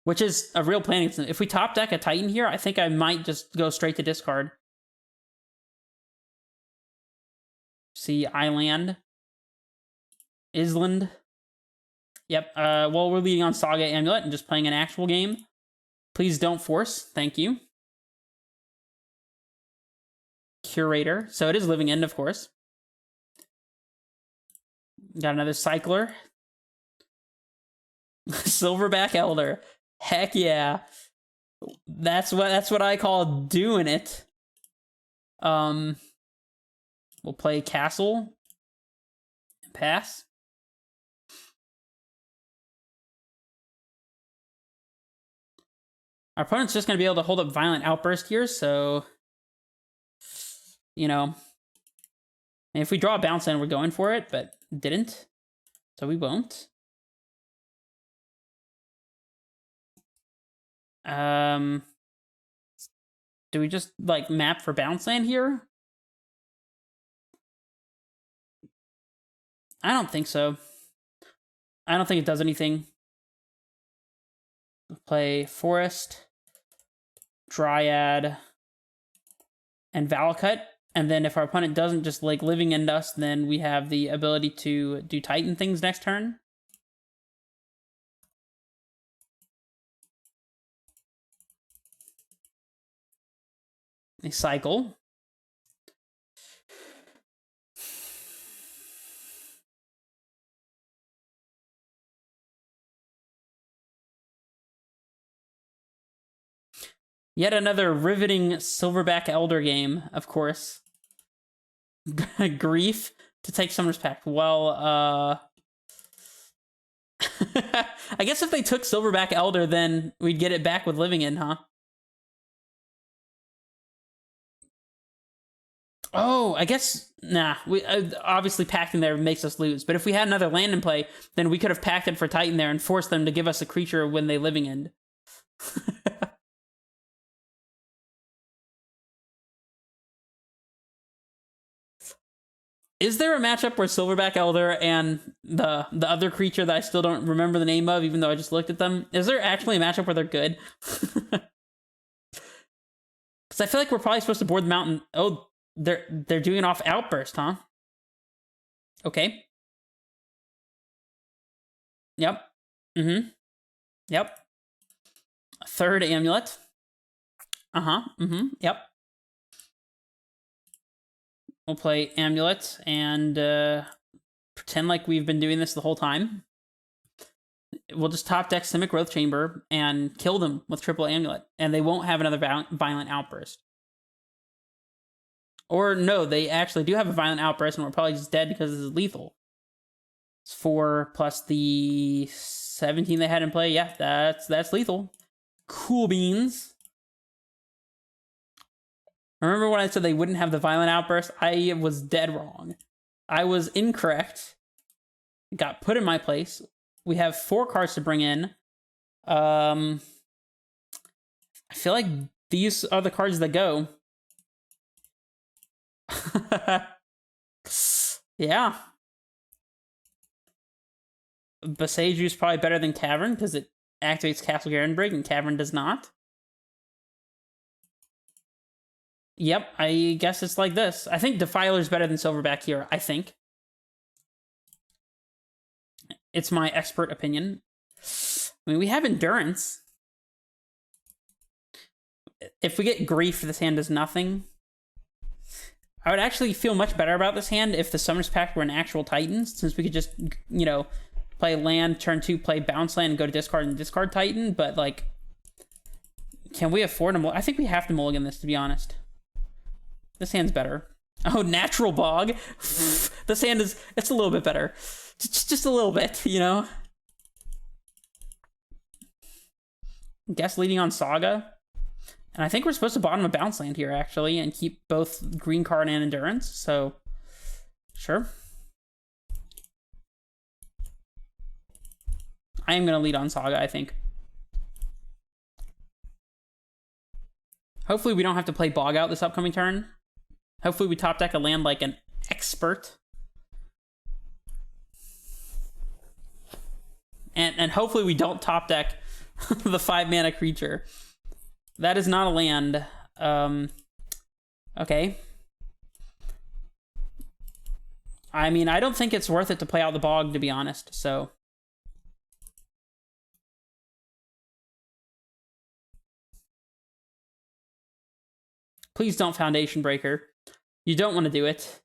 Which is a real planning. If we top deck a Titan here, I think I might just go straight to discard. See, Island. Island. Yep, well, we're leading on Saga Amulet and just playing an actual game. Please don't force. Thank you. Curator. So it is Living End, of course. Got another Cycler. Silverback Elder. Heck yeah. That's what I call doing it. We'll play Castle. Pass. Our opponent's just going to be able to hold up Violent Outburst here, so... You know... And if we draw a Bounce Land, we're going for it, but didn't. So we won't. Do we just, like, map for Bounce Land here? I don't think so. I don't think it does anything. We'll play Forest, Dryad, and Valakut. And then if our opponent doesn't just, like, Living End us, then we have the ability to do Titan things next turn. A cycle. Yet another riveting Silverback Elder game, of course. Grief to take Summoner's Pact. Well, I guess if they took Silverback Elder, then we'd get it back with Living In, huh? Oh, I guess, nah. We obviously pacting there makes us lose. But if we had another land in play, then we could have packed for Titan there and forced them to give us a creature when they Living In. Is there a matchup where Silverback Elder and the other creature that I still don't remember the name of, even though I just looked at them? Is there actually a matchup where they're good? Because I feel like we're probably supposed to board the mountain. Oh, they're doing an off Outburst, huh? Okay. Yep. Mm-hmm. Yep. Third Amulet. Uh-huh. Mm-hmm. Yep. We'll play Amulet and pretend like we've been doing this the whole time. We'll just top deck Simic Growth Chamber and kill them with triple Amulet, and they won't have another Violent Outburst. Or no, they actually do have a Violent Outburst, and we're probably just dead because this is lethal. It's 4 plus the 17 they had in play. Yeah, that's lethal. Cool beans. Remember when I said they wouldn't have the Violent Outburst? I was dead wrong. I was incorrect. Got put in my place. We have 4 cards to bring in. I feel like these are the cards that go. Yeah. Boseiju is probably better than Cavern because it activates Castle Garenbrig and Cavern does not. Yep, I guess it's like this. I think Defiler's better than Silverback here, I think. It's my expert opinion. I mean, we have Endurance. If we get Grief, this hand does nothing. I would actually feel much better about this hand if the Summoner's Pact were an actual Titan, since we could just, you know, play land, turn 2, play Bounce Land, and go to discard and discard Titan, but, like, can we afford to I think we have to mulligan this, to be honest. This hand's better. Oh, Natural Bog. This hand is, it's a little bit better. Just a little bit, you know? Guess leading on Saga. And I think we're supposed to bottom a Bounce Land here, actually, and keep both green card and Endurance, so sure. I am going to lead on Saga, I think. Hopefully we don't have to play Bog out this upcoming turn. Hopefully we top deck a land like an expert. And hopefully we don't top deck the 5-mana creature. That is not a land. Okay. I mean, I don't think it's worth it to play out the Bog, to be honest, so. Please don't Foundation Breaker. You don't want to do it.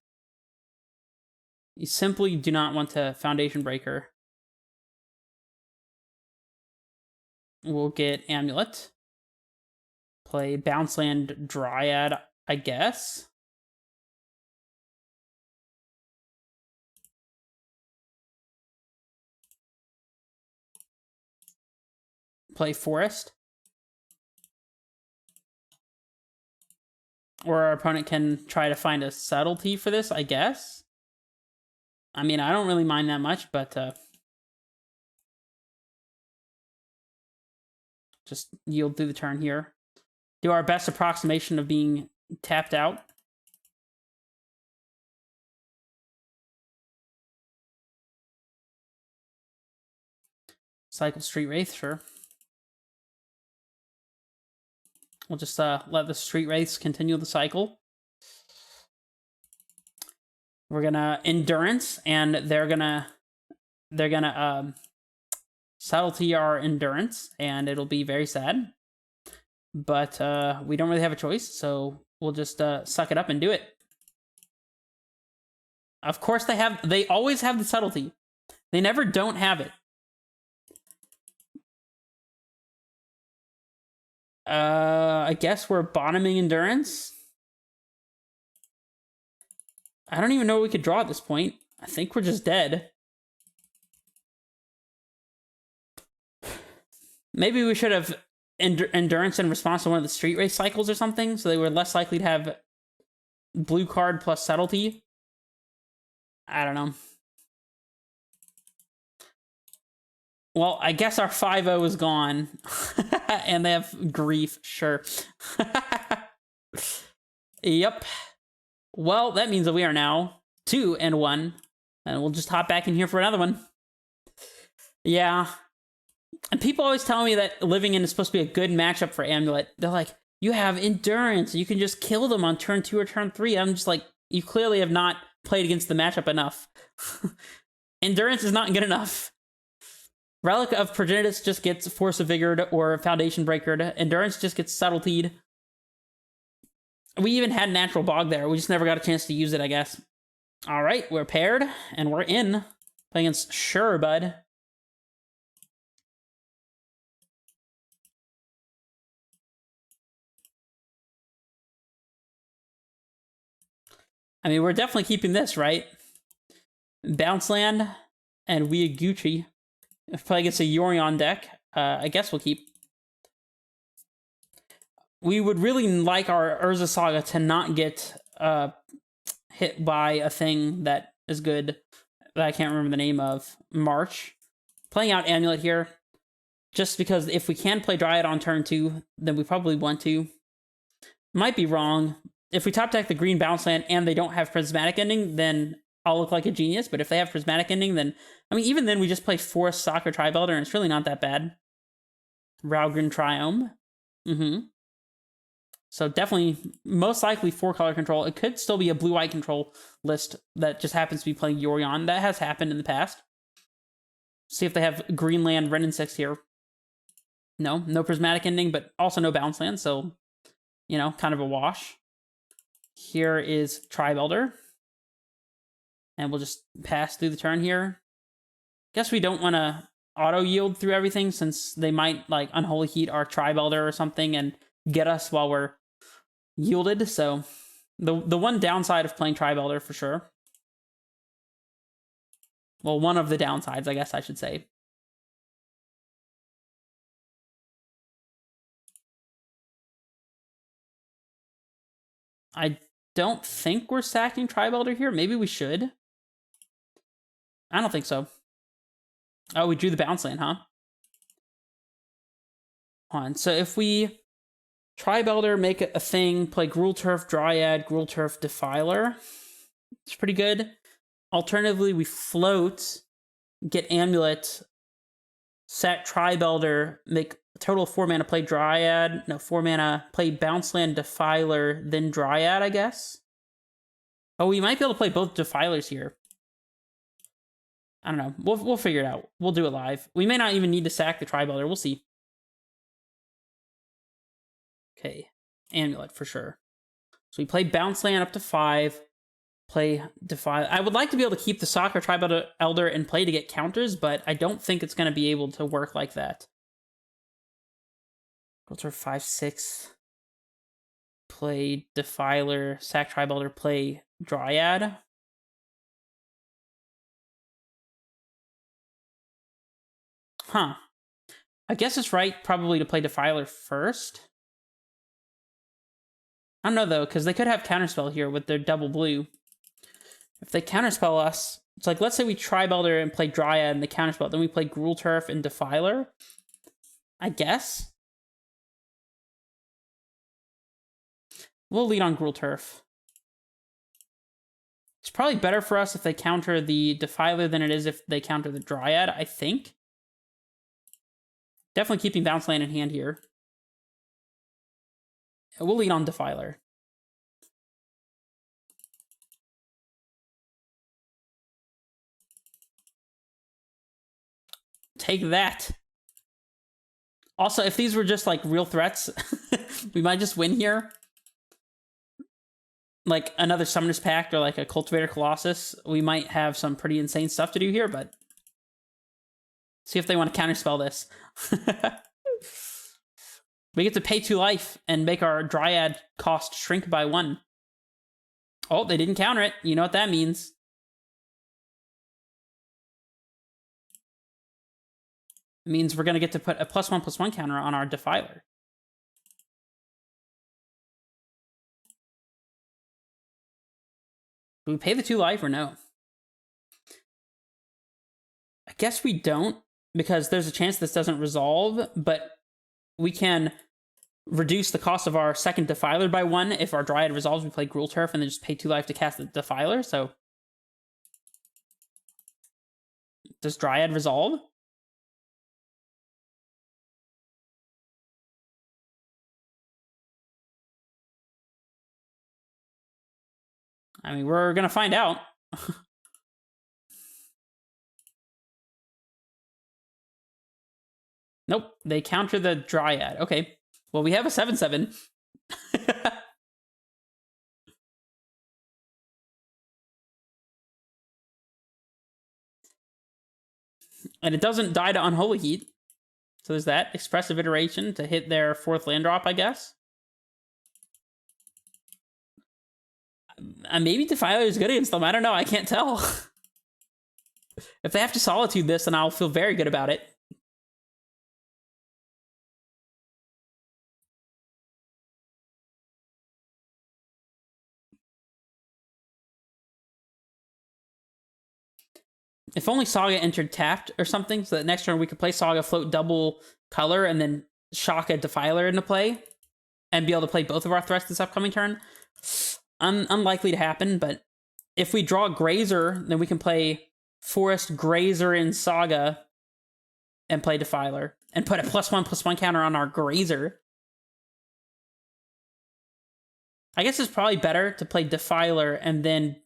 You simply do not want to Foundation Breaker. We'll get Amulet. Play Bounce Land Dryad, I guess. Play Forest. Or our opponent can try to find a subtlety for this, I guess. I mean, I don't really mind that much, but just yield through the turn here. Do our best approximation of being tapped out. Cycle Street Wraith, sure. We'll just let the Street Wraiths continue the cycle. We're gonna Endurance, and they're gonna subtlety our Endurance, and it'll be very sad. But we don't really have a choice, so we'll just suck it up and do it. Of course they always have the subtlety. They never don't have it. I guess we're bottoming endurance. I don't even know what we could draw at this point. I think we're just dead. Maybe we should have endurance in response to one of the street race cycles or something, so they were less likely to have blue card plus subtlety. I don't know. Well, I guess our 5-0 is gone. And they have grief, sure. Yep. Well, that means that we are now 2-1. And we'll just hop back in here for another one. Yeah. And people always tell me that living in is supposed to be a good matchup for Amulet. They're like, you have endurance. You can just kill them on turn 2 or turn 3. I'm just like, you clearly have not played against the matchup enough. Endurance is not good enough. Relic of Progenitus just gets Force of Vigored or Foundation Breakered. Endurance just gets Subtletied. We even had Natural Bog there. We just never got a chance to use it, I guess. All right, we're paired, and we're in. Playing against Sure Bud. I mean, we're definitely keeping this, right? Bounce Land and Gucci. If play against a Yorion deck, I guess we'll keep. We would really like our Urza Saga to not get hit by a thing that is good that I can't remember the name of. March. Playing out Amulet here, just because if we can play Dryad on turn 2, then we probably want to. Might be wrong. If we top deck the green bounce land and they don't have Prismatic Ending, then I'll look like a genius. But if they have Prismatic Ending, then... I mean, even then, we just play Forest Soccer Tri-Belter, and it's really not that bad. Raugrin Triome. So definitely, most likely 4-color control. It could still be a blue-white control list that just happens to be playing Yorion. That has happened in the past. See if they have Greenland, Wrenn and 6 here. No Prismatic Ending, but also no bounce land, so, you know, kind of a wash. Here is Tri-Belter. And we'll just pass through the turn here. Guess we don't want to auto-yield through everything, since they might, like, Unholy Heat our Tri-Belter or something and get us while we're yielded. So, the one downside of playing Tri-Belter, for sure. Well, one of the downsides, I guess I should say. I don't think we're sacking Tri-Belter here. Maybe we should. I don't think so. Oh, we drew the bounce land, huh? Hold on. So if we Tri-Belter, make it a thing, play Gruul Turf, Dryad, Gruul Turf, Defiler. It's pretty good. Alternatively, we float, get Amulet, sack Tri-Belter, make a total of 4 mana, play Dryad. No, 4 mana, play Bounce Land, Defiler, then Dryad, I guess. Oh, we might be able to play both Defilers here. I don't know. We'll figure it out. We'll do it live. We may not even need to sack the Tri-Belter. We'll see. Okay. Amulet, for sure. So we play Bounce Land up to 5. Play Defile. I would like to be able to keep the Soccer Tri-Belter Elder in play to get counters, but I don't think it's going to be able to work like that. Filter 5/6. Play Defiler, sack Tri-Belter, play Dryad. Huh. I guess it's right probably to play Defiler first. I don't know, though, because they could have Counterspell here with their double blue. If they Counterspell us, it's like, let's say we Tri-Belter and play Dryad and they Counterspell, then we play Gruul Turf and Defiler. I guess. We'll lead on Gruul Turf. It's probably better for us if they counter the Defiler than it is if they counter the Dryad, I think. Definitely keeping Bounce Land in hand here. We'll lead on Defiler. Take that. Also, if these were just like real threats, we might just win here. Like another Summoner's Pact or like a Cultivator Colossus, we might have some pretty insane stuff to do here, but see if they want to counterspell this. We get to pay 2 life and make our Dryad cost shrink by 1. Oh, they didn't counter it. You know what that means. It means we're going to get to put a +1/+1 counter on our Defiler. Do we pay the 2 life or no? I guess we don't, because there's a chance this doesn't resolve, but we can reduce the cost of our second Defiler by 1. If our Dryad resolves, we play Gruul Turf and then just pay 2 life to cast the Defiler, so... Does Dryad resolve? I mean, we're gonna find out. Nope, they counter the Dryad. Okay, well, we have a 7/7. And it doesn't die to Unholy Heat. So there's that. Expressive Iteration to hit their 4th land drop, I guess. Maybe Defiler is good against them. I don't know. I can't tell. If they have to Solitude this, then I'll feel very good about it. If only Saga entered tapped or something, so that next turn we could play Saga, float double color, and then shock a Defiler into play, and be able to play both of our threats this upcoming turn. Unlikely to happen, but if we draw Grazer, then we can play Forest Grazer in Saga and play Defiler, and put a +1/+1 counter on our Grazer. I guess it's probably better to play Defiler and then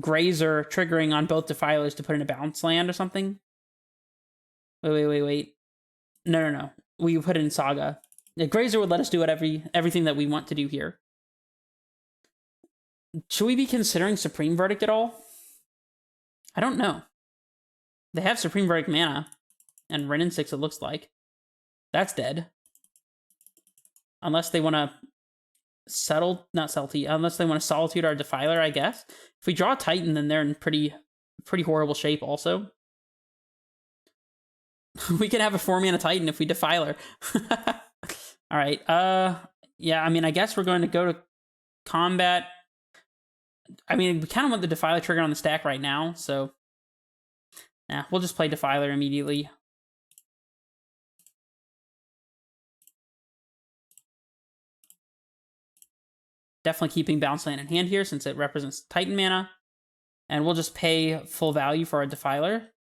Grazer triggering on both Defilers to put in a bounce land or something. Wait. No. We put it in Saga. Yeah, Grazer would let us do everything that we want to do here. Should we be considering Supreme Verdict at all? I don't know. They have Supreme Verdict mana. And Wrenn and 6, it looks like. That's dead. Unless they want to unless they want to Solitude our Defiler, I guess. If we draw a Titan, then they're in pretty horrible shape also. We can have a 4-mana Titan if we Defiler. Alright, yeah, I mean, I guess we're going to go to combat. I mean, we kind of want the Defiler trigger on the stack right now, so... Nah, we'll just play Defiler immediately. Definitely keeping Bounce Land in hand here, since it represents Titan mana. And we'll just pay full value for our Defiler.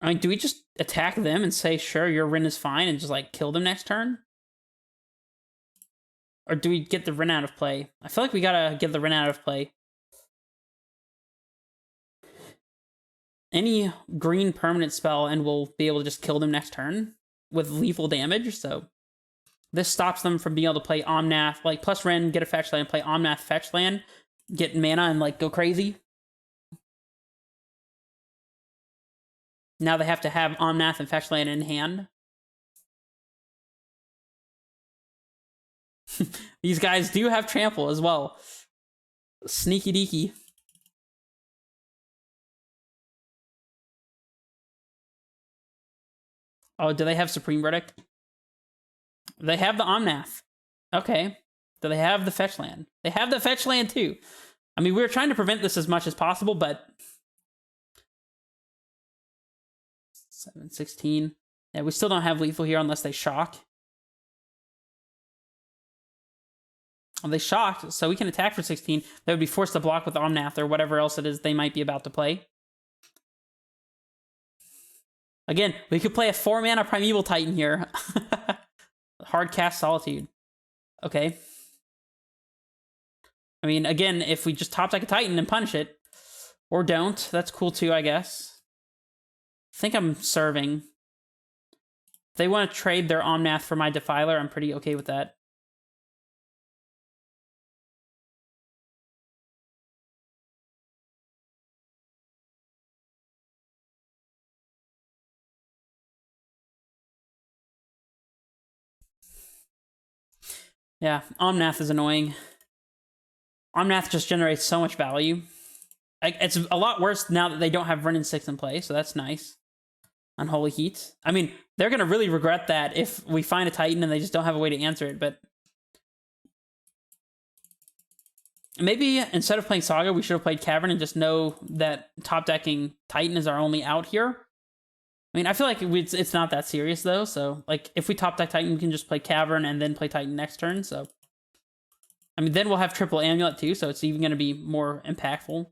I mean, do we just attack them and say, sure, your Wrenn is fine, and just, like, kill them next turn? Or do we get the Wrenn out of play? I feel like we gotta get the Wrenn out of play. Any green permanent spell, and we'll be able to just kill them next turn with lethal damage, so... This stops them from being able to play Omnath, like, plus Wrenn, get a fetch land, play Omnath fetch land, get mana, and, like, go crazy. Now they have to have Omnath and fetch land in hand. These guys do have Trample as well. Sneaky deaky. Oh, do they have Supreme Verdict? They have the Omnath. Okay. Do they have the fetch land? They have the fetch land too. I mean, we were trying to prevent this as much as possible, but... 7/16. Yeah, we still don't have lethal here unless they shock. Well, they shocked, so we can attack for 16. They would be forced to block with Omnath or whatever else it is they might be about to play. Again, we could play a 4-mana Primeval Titan here. Hard cast Solitude. Okay. I mean, again, if we just top deck a Titan and punish it, or don't, that's cool too, I guess. I think I'm serving. If they want to trade their Omnath for my Defiler, I'm pretty okay with that. Yeah, Omnath is annoying. Omnath just generates so much value. It's a lot worse now that they don't have Wrenn and 6 in play, so that's nice. Unholy Heat. I mean, they're going to really regret that if we find a Titan and they just don't have a way to answer it, but... Maybe instead of playing Saga, we should have played Cavern and just know that top-decking Titan is our only out here. I mean, I feel like it's not that serious, though, so, like, if we top-deck Titan, we can just play Cavern and then play Titan next turn, so... I mean, then we'll have triple Amulet, too, so it's even going to be more impactful.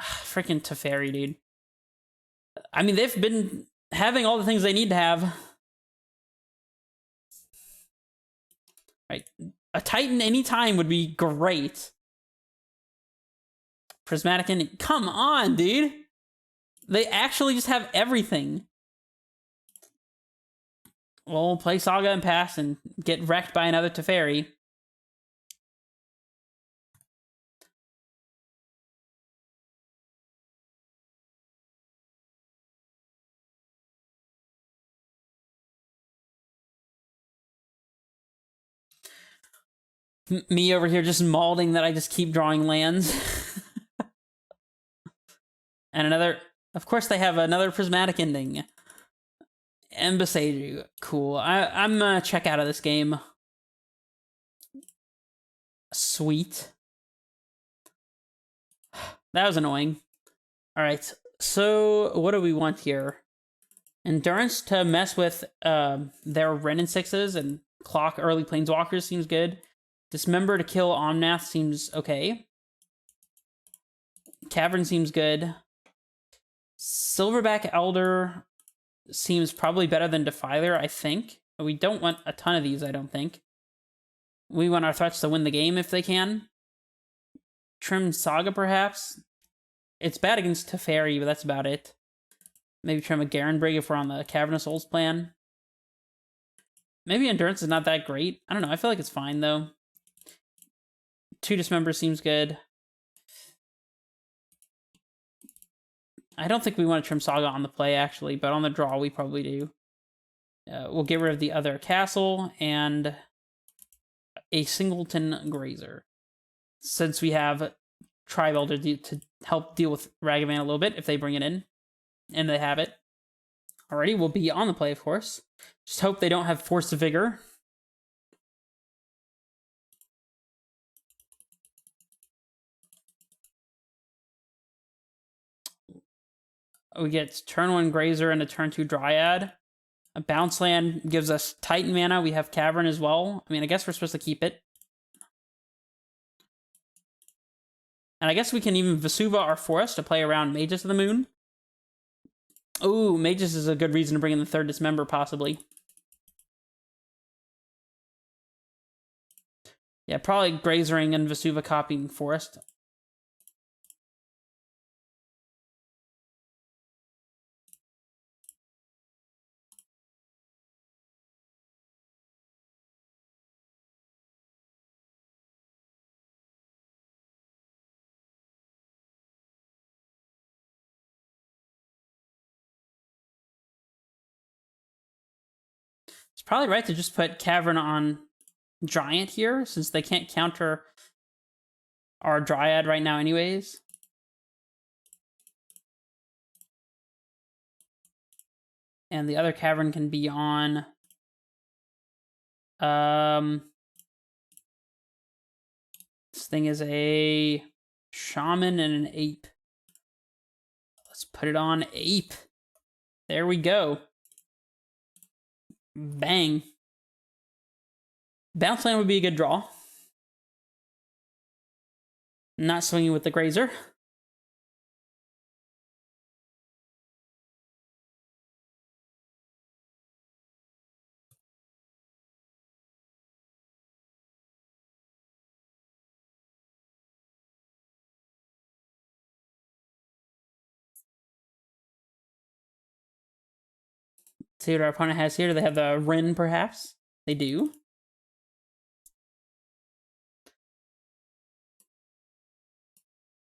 Freaking Teferi, dude. I mean, they've been having all the things they need to have. Right. A Titan anytime would be great. Prismatic Ending. Come on, dude. They actually just have everything. Well, we'll play Saga and pass and get wrecked by another Teferi. Me over here just malding that I just keep drawing lands. And another... Of course they have another Prismatic Ending. Embassage. Cool. I'm gonna check out of this game. Sweet. That was annoying. Alright, so what do we want here? Endurance to mess with their Wrenn and 6s and clock early Planeswalkers seems good. Dismember to kill Omnath seems okay. Cavern seems good. Silverback Elder seems probably better than Defiler, I think. We don't want a ton of these, I don't think. We want our threats to win the game if they can. Trim Saga, perhaps. It's bad against Teferi, but that's about it. Maybe trim a Garenbrig if we're on the Cavern of Souls plan. Maybe Endurance is not that great. I don't know, I feel like it's fine, though. 2 Dismember seems good. I don't think we want to trim Saga on the play, actually, but on the draw, we probably do. We'll get rid of the other castle and a Singleton Grazer. Since we have Tribe Elder to help deal with Ragavan a little bit if they bring it in. And they have it. Alrighty, we'll be on the play, of course. Just hope they don't have Force of Vigor. We get turn 1 Grazer and a turn 2 Dryad. A bounce land gives us Titan mana. We have Cavern as well. I mean, I guess we're supposed to keep it. And I guess we can even Vesuva our Forest to play around Mages of the Moon. Ooh, Mages is a good reason to bring in the 3rd Dismember, possibly. Yeah, probably Grazering and Vesuva copying Forest. It's probably right to just put Cavern on Giant here, since they can't counter our Dryad right now anyways. And the other Cavern can be on... This thing is a Shaman and an Ape. Let's put it on Ape. There we go. Bang. Bounce land would be a good draw. Not swinging with the Grazer. See what our opponent has here. Do they have the Wrenn, perhaps? They do.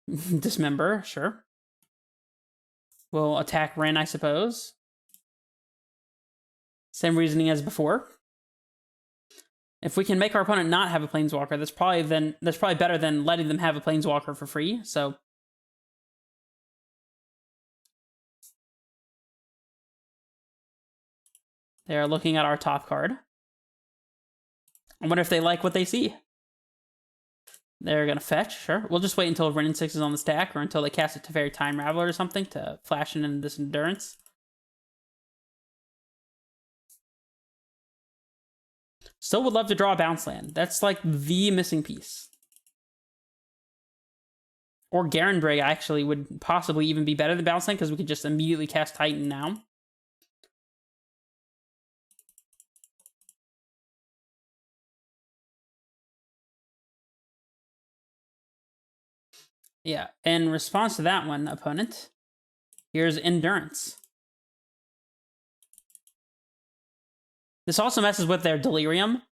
Dismember, sure. We'll attack Wrenn, I suppose. Same reasoning as before. If we can make our opponent not have a Planeswalker, that's probably better than letting them have a Planeswalker for free. So they're looking at our top card. I wonder if they like what they see. They're going to fetch, sure. We'll just wait until Wrenn 6 is on the stack, or until they cast a Teferi Time Raveler or something to flash in this Endurance. Still would love to draw a bounce land. That's like the missing piece. Or Garenbrig actually would possibly even be better than bounce land, because we could just immediately cast Titan now. Yeah, in response to that one, opponent, here's Endurance. This also messes with their Delirium.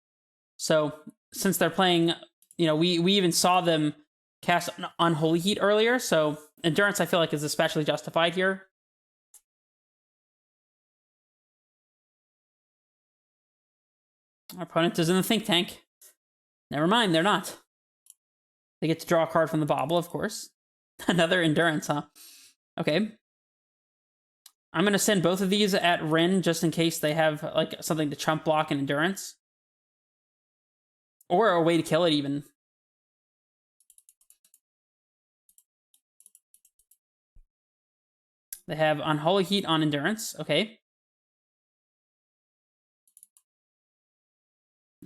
So since they're playing, you know, we even saw them cast Unholy Heat earlier, so Endurance I feel like is especially justified here. Our opponent is in the think tank. Never mind, they're not. They get to draw a card from the bauble, of course. Another Endurance, huh? Okay. I'm going to send both of these at Wrenn just in case they have like something to chump block and Endurance. Or a way to kill it, even. They have Unholy Heat on Endurance. Okay.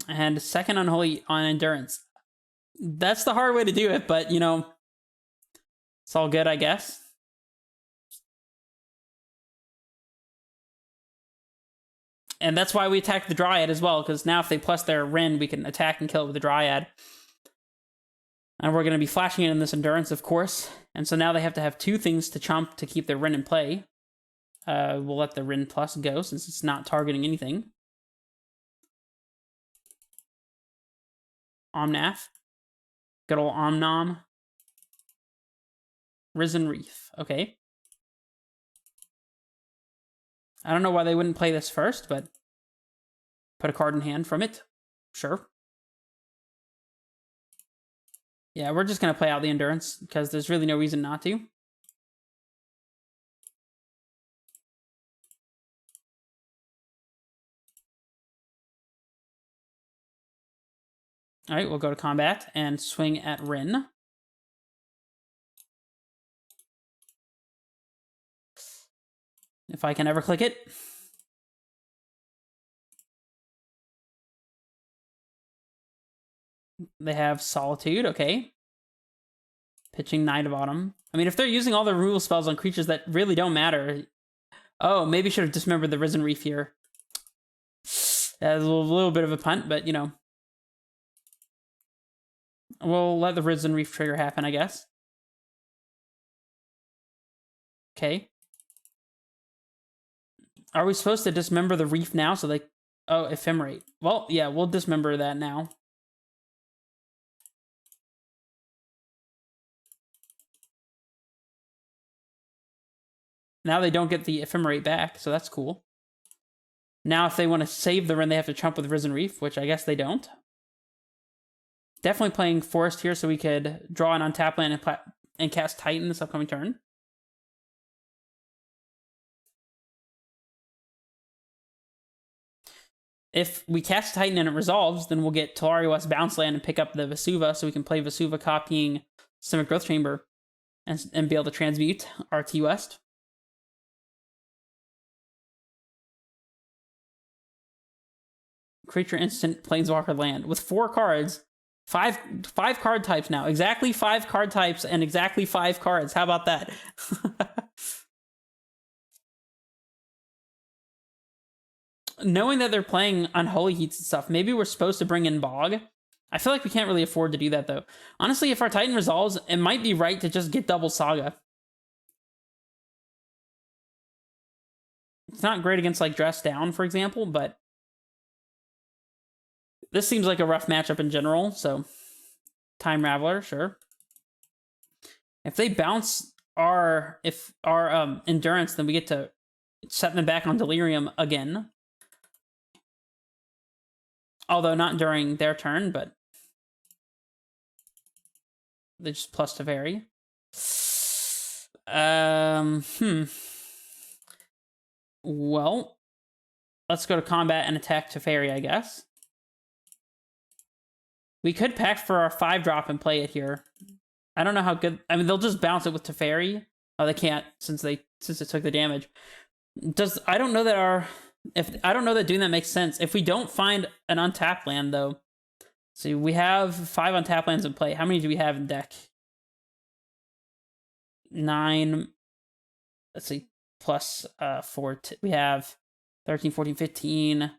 And second Unholy on Endurance. That's the hard way to do it, but, you know, it's all good, I guess. And that's why we attack the Dryad as well, because now if they plus their Wrenn, we can attack and kill it with the Dryad. And we're going to be flashing it in this Endurance, of course. And so now they have to have two things to chump to keep their Wrenn in play. We'll let the Wrenn plus go, since it's not targeting anything. Omnath. Good old Omnom. Risen Reef. Okay. I don't know why they wouldn't play this first, but put a card in hand from it. Sure. Yeah, we're just going to play out the Endurance, because there's really no reason not to. All right, we'll go to combat and swing at Wrenn. If I can ever click it. They have Solitude, okay. Pitching Knight of Autumn. I mean, if they're using all their removal spells on creatures that really don't matter. Oh, maybe should have dismembered the Risen Reef here. That's a little bit of a punt, but, you know. We'll let the Risen Reef trigger happen, I guess. Okay. Are we supposed to dismember the Reef now so they... Oh, Ephemerate. Well, yeah, we'll dismember that now. Now they don't get the Ephemerate back, so that's cool. Now if they want to save the Wrenn, they have to chump with Risen Reef, which I guess they don't. Definitely playing Forest here so we could draw an untap land and cast Titan this upcoming turn. If we cast Titan and it resolves, then we'll get Tolaria West bounce land and pick up the Vesuva, so we can play Vesuva copying Systemic Growth Chamber and be able to transmute our T West. Creature instant Planeswalker land with 4 cards. Five card types now. Exactly 5 card types and exactly 5 cards. How about that? Knowing that they're playing Unholy Heats and stuff, maybe we're supposed to bring in Bog. I feel like we can't really afford to do that, though. Honestly, if our Titan resolves, it might be right to just get double Saga. It's not great against, like, Dress Down, for example, but this seems like a rough matchup in general, so Time Raveler, sure. If they bounce our Endurance, then we get to set them back on Delirium again. Although not during their turn, but they just plus to vary. Well, let's go to combat and attack Teferi, I guess. We could pack for our 5-drop and play it here. I don't know how good... I mean, they'll just bounce it with Teferi. Oh, they can't since it took the damage. I don't know that doing that makes sense. If we don't find an untapped land, though... See, we have 5 untapped lands in play. How many do we have in deck? 9... Let's see. Plus 4... We have 13, 14, 15...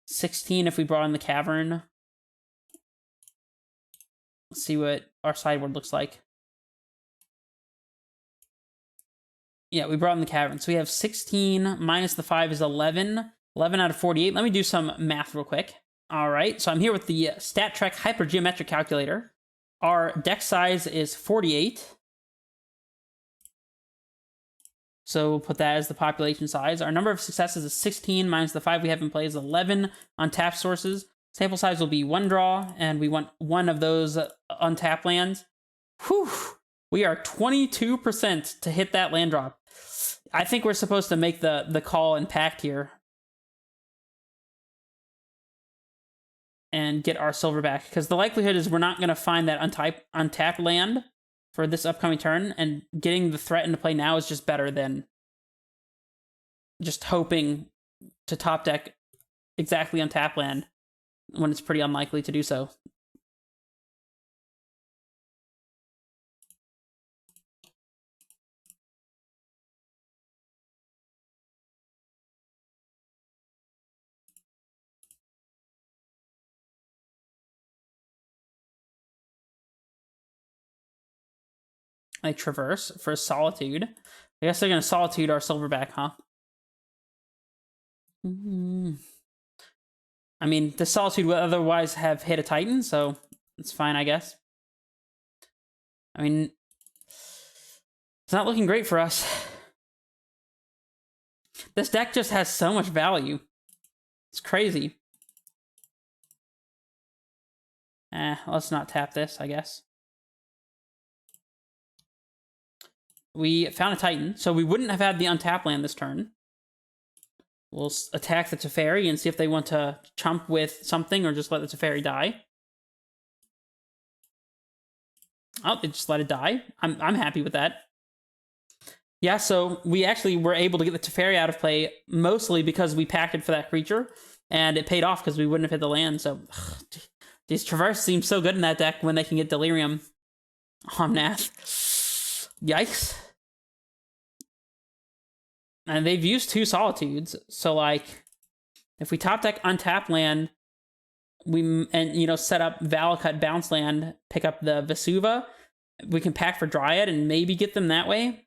16 if we brought in the Cavern. Let's see what our sideboard looks like. Yeah, we brought in the Cavern. So we have 16 minus the 5 is 11. 11 out of 48. Let me do some math real quick. All right, so I'm here with the StatTrek Hypergeometric Calculator. Our deck size is 48. So we'll put that as the population size. Our number of successes is 16 minus the 5 we have in play is 11 untapped sources. Sample size will be 1 draw, and we want 1 of those untapped lands. Whew! We are 22% to hit that land drop. I think we're supposed to make the call and pact here. And get our silver back. Because the likelihood is we're not going to find that untapped land for this upcoming turn. And getting the threat into play now is just better than just hoping to top deck exactly untapped land when it's pretty unlikely to do so. Like Traverse for Solitude. I guess they're going to Solitude our Silverback, huh? I mean, the Solitude would otherwise have hit a Titan, so it's fine, I guess. I mean, it's not looking great for us. This deck just has so much value. It's crazy. Let's not tap this, I guess. We found a Titan, so we wouldn't have had the untapped land this turn. We'll attack the Teferi and see if they want to chump with something or just let the Teferi die. Oh, they just let it die. I'm happy with that. Yeah, so we actually were able to get the Teferi out of play mostly because we packed for that creature, and it paid off because we wouldn't have hit the land. So these Traverse seem so good in that deck when they can get Delirium. Omnath. Yikes. And they've used 2 Solitudes, so like, if we top deck untapped land, set up Valakut bounce land, pick up the Vesuva, we can pack for Dryad and maybe get them that way.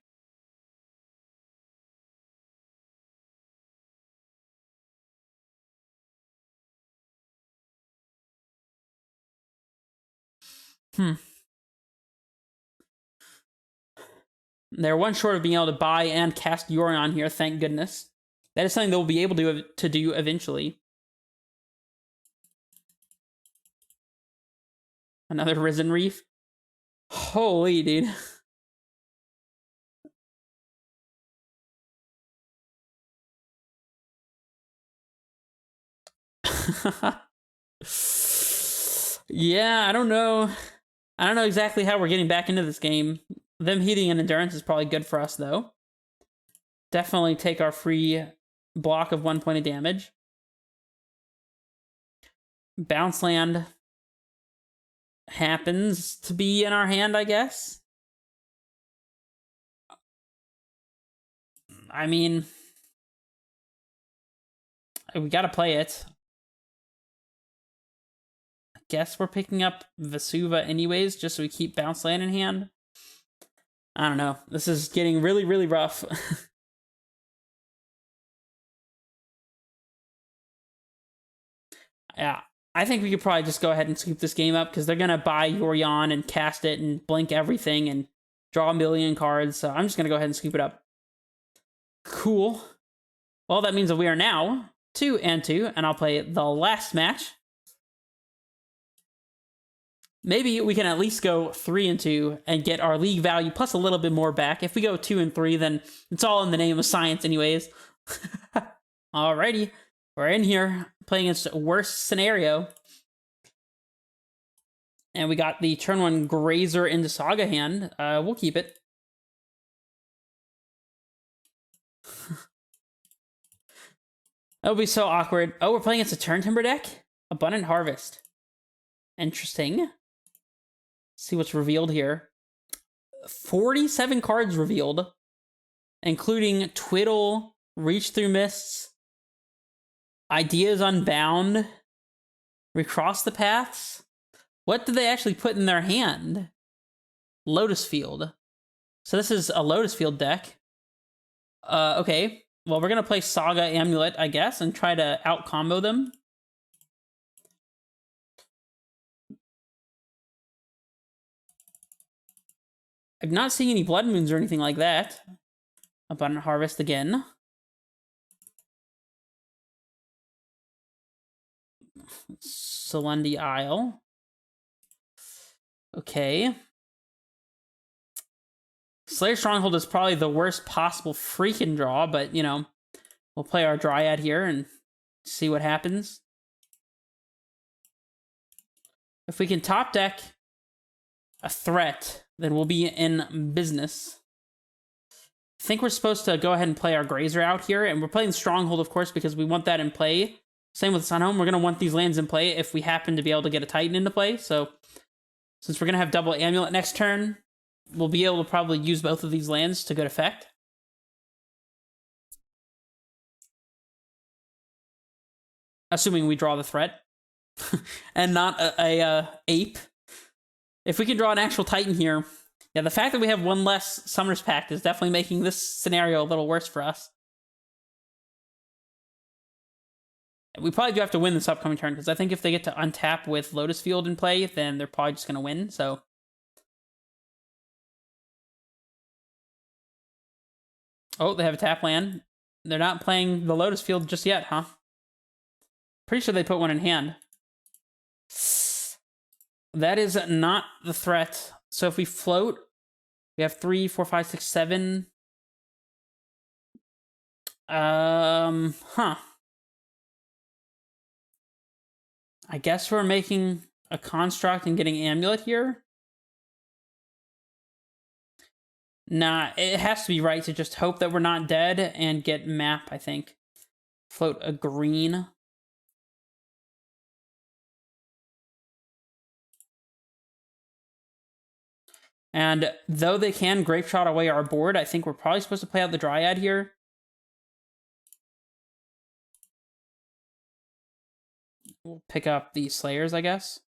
They're 1 short of being able to buy and cast Yorion here, thank goodness. That is something they'll be able to do eventually. Another Risen Reef. Holy, dude. Yeah, I don't know. I don't know exactly how we're getting back into this game. Them hitting an Endurance is probably good for us, though. Definitely take our free block of 1 point of damage. Bounce land happens to be in our hand, I guess. I mean, we gotta play it. I guess we're picking up Vesuva anyways, just so we keep bounce land in hand. I don't know. This is getting really, really rough. Yeah, I think we could probably just go ahead and scoop this game up because they're going to buy Yorion and cast it and blink everything and draw a million cards. So I'm just going to go ahead and scoop it up. Cool. Well, that means that we are now 2 and 2, and I'll play the last match. Maybe we can at least go 3 and 2 and get our league value plus a little bit more back. If we go 2 and 3, then it's all in the name of science anyways. Alrighty, we're in here playing against worst scenario. And we got the turn 1 Grazer into Saga hand. We'll keep it. That would be so awkward. Oh, we're playing against a Turn Timber deck? Abundant Harvest. Interesting. See what's revealed here. 47 cards revealed, including Twiddle, Reach Through Mists, Ideas Unbound, Recross the Paths. What did they actually put in their hand? Lotus Field. So this is a Lotus Field deck. Okay. Well, we're going to play Saga Amulet, I guess, and try to out-combo them. I'm not seeing any Blood Moons or anything like that. Abundant Harvest again. Selendi Isle. Okay. Slayer Stronghold is probably the worst possible freaking draw, but, you know, we'll play our Dryad here and see what happens. If we can top deck a threat, then we'll be in business. I think we're supposed to go ahead and play our Grazer out here, and we're playing Stronghold, of course, because we want that in play. Same with Sunhome, we're going to want these lands in play if we happen to be able to get a Titan into play, so since we're going to have double Amulet next turn, we'll be able to probably use both of these lands to good effect. Assuming we draw the threat. And not a ape. If we can draw an actual Titan here, yeah, the fact that we have one less Summoner's Pact is definitely making this scenario a little worse for us. We probably do have to win this upcoming turn, because I think if they get to untap with Lotus Field in play, then they're probably just going to win, so... Oh, they have a tap land. They're not playing the Lotus Field just yet, huh? Pretty sure they put one in hand. That is not the threat. So if we float, we have 3, 4, 5, 6, 7. Huh. I guess we're making a construct and getting Amulet here. Nah, it has to be right to just hope that we're not dead and get map, I think. Float a green. And though they can Grape Shot away our board, I think we're probably supposed to play out the Dryad here. We'll pick up the Slayers, I guess.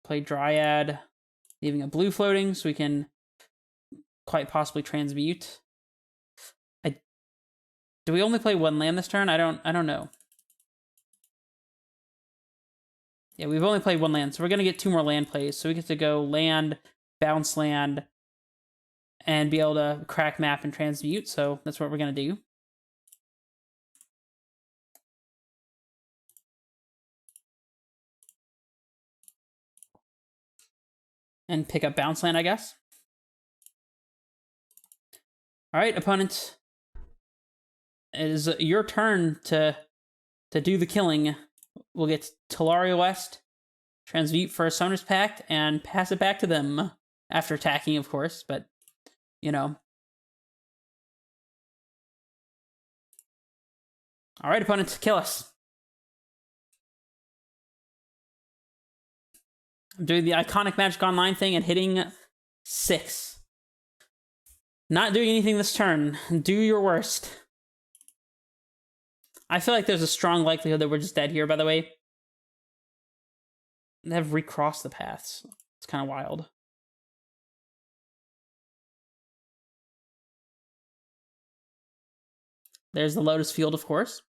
Play Dryad, leaving a blue floating so we can quite possibly transmute. Do we only play one land this turn? I don't know. Yeah, we've only played one land, so we're gonna get 2 more land plays. So we get to go land, bounce land, and be able to crack map and transmute. So that's what we're gonna do. And pick up bounce land, I guess. All right, opponent. It is your turn to do the killing. We'll get Talaria West, transmute for a Summoner's Pact, and pass it back to them. After attacking, of course, but, you know. All right, opponent, kill us. I'm doing the iconic Magic Online thing and hitting 6. Not doing anything this turn. Do your worst. I feel like there's a strong likelihood that we're just dead here, by the way. They have recrossed the paths. It's kind of wild. There's the Lotus Field, of course.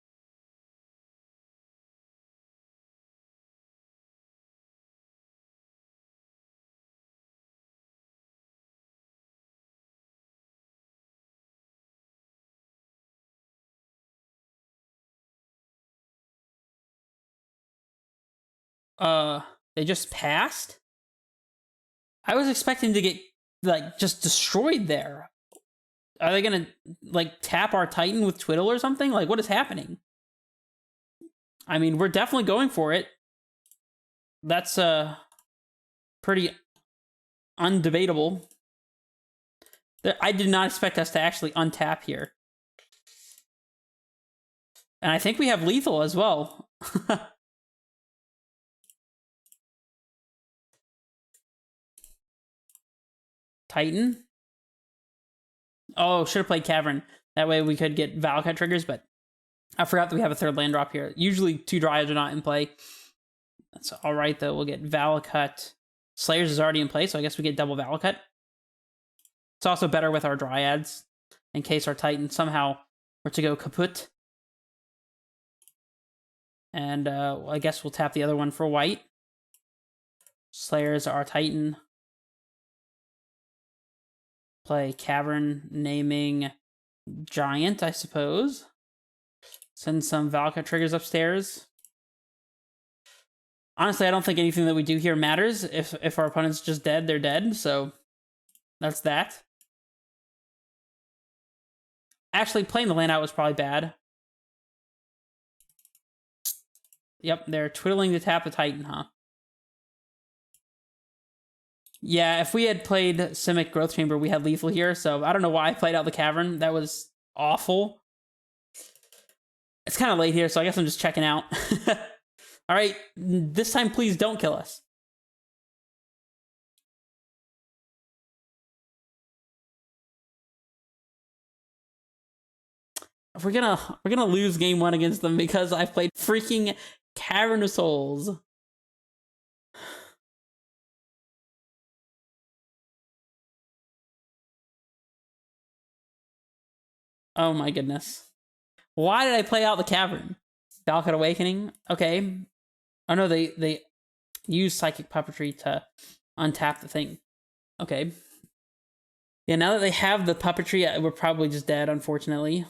They just passed? I was expecting to get, like, just destroyed there. Are they gonna, like, tap our Titan with Twiddle or something? Like, what is happening? I mean, we're definitely going for it. That's, pretty undebatable. I did not expect us to actually untap here. And I think we have lethal as well. Titan? Oh, should have played Cavern. That way we could get Valakut triggers, but I forgot that we have a third land drop here. Usually 2 Dryads are not in play. That's alright, though. We'll get Valakut. Slayers is already in play, so I guess we get double Valakut. It's also better with our Dryads, in case our Titan somehow were to go kaput. And I guess we'll tap the other one for white. Slayers our Titan. Play Cavern, naming Giant, I suppose. Send some Valakut triggers upstairs. Honestly, I don't think anything that we do here matters. If our opponent's just dead, they're dead, so that's that. Actually, playing the land out was probably bad. Yep, they're twiddling to tap the Titan, huh? Yeah, if we had played Simic Growth Chamber, we had lethal here, so I don't know why I played out the Cavern. That was awful. It's kind of late here, so I guess I'm just checking out. Alright, this time please don't kill us. We're gonna lose game 1 against them because I played freaking Cavern of Souls. Oh my goodness. Why did I play out the Cavern? Valakut Awakening? Okay. Oh no, they use Psychic Puppetry to untap the thing. Okay. Yeah, now that they have the puppetry, we're probably just dead, unfortunately.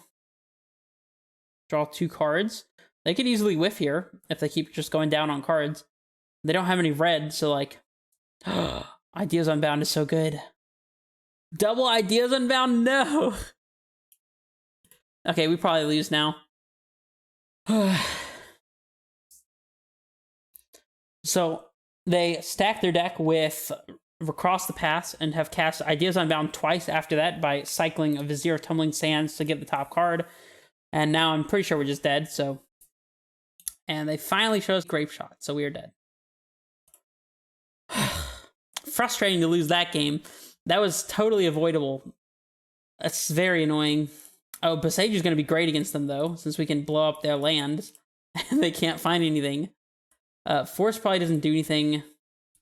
Draw 2 cards. They could easily whiff here if they keep just going down on cards. They don't have any red, so like... Ideas Unbound is so good. Double Ideas Unbound? No! Okay, we probably lose now. So, they stack their deck with Across the Pass and have cast Ideas Unbound twice after that by cycling a Vizier of Tumbling Sands to get the top card. And now I'm pretty sure we're just dead, so... And they finally show us Grape Shot, so we are dead. Frustrating to lose that game. That was totally avoidable. That's very annoying. Oh, Besage is going to be great against them, though, since we can blow up their land. And they can't find anything. Force probably doesn't do anything.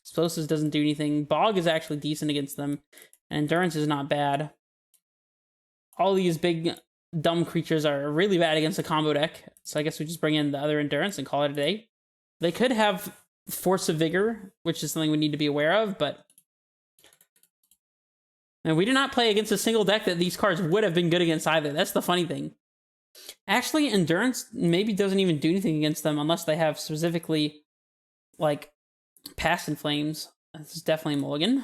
Explosives doesn't do anything. Bog is actually decent against them. And Endurance is not bad. All these big, dumb creatures are really bad against a combo deck. So I guess we just bring in the other Endurance and call it a day. They could have Force of Vigor, which is something we need to be aware of, but... And we did not play against a single deck that these cards would have been good against either. That's the funny thing. Actually, Endurance maybe doesn't even do anything against them unless they have specifically, like, Past in Flames. This is definitely a mulligan.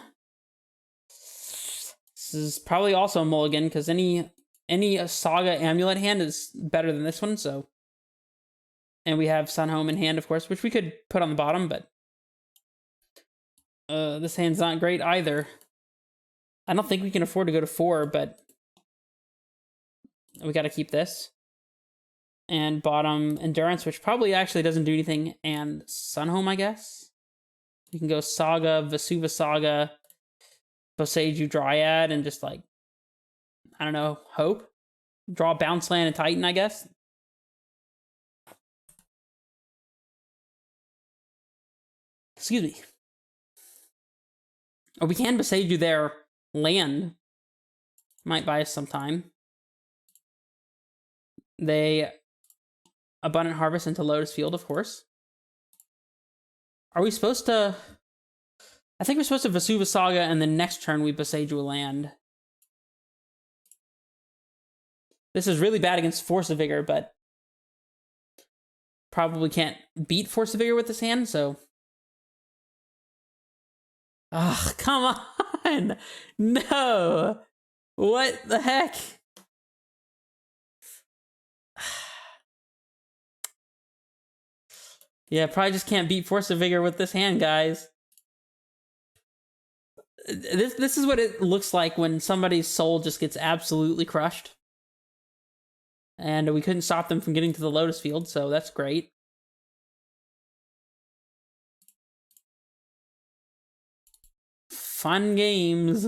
This is probably also a mulligan, because any Saga Amulet hand is better than this one, so... And we have Sunhome in hand, of course, which we could put on the bottom, but... this hand's not great either. I don't think we can afford to go to 4, but... We gotta keep this. And bottom Endurance, which probably actually doesn't do anything, and Sunhome, I guess? You can go Saga, Vesuva Saga, Boseiju Dryad, and just like... I don't know, hope? Draw Bounce Land and Titan, I guess? Excuse me. Or we can Boseiju their land. Might buy us some time. They Abundant Harvest into Lotus Field, of course. Are we supposed to... I think we're supposed to Vesuva Saga, and then next turn we Boseiju a land. This is really bad against Force of Vigor, but... Probably can't beat Force of Vigor with this hand, so... Ugh, come on! No! What the heck? Yeah, probably just can't beat Force of Vigor with this hand, guys. This is what it looks like when somebody's soul just gets absolutely crushed. And we couldn't stop them from getting to the Lotus Field, so that's great. Fun games.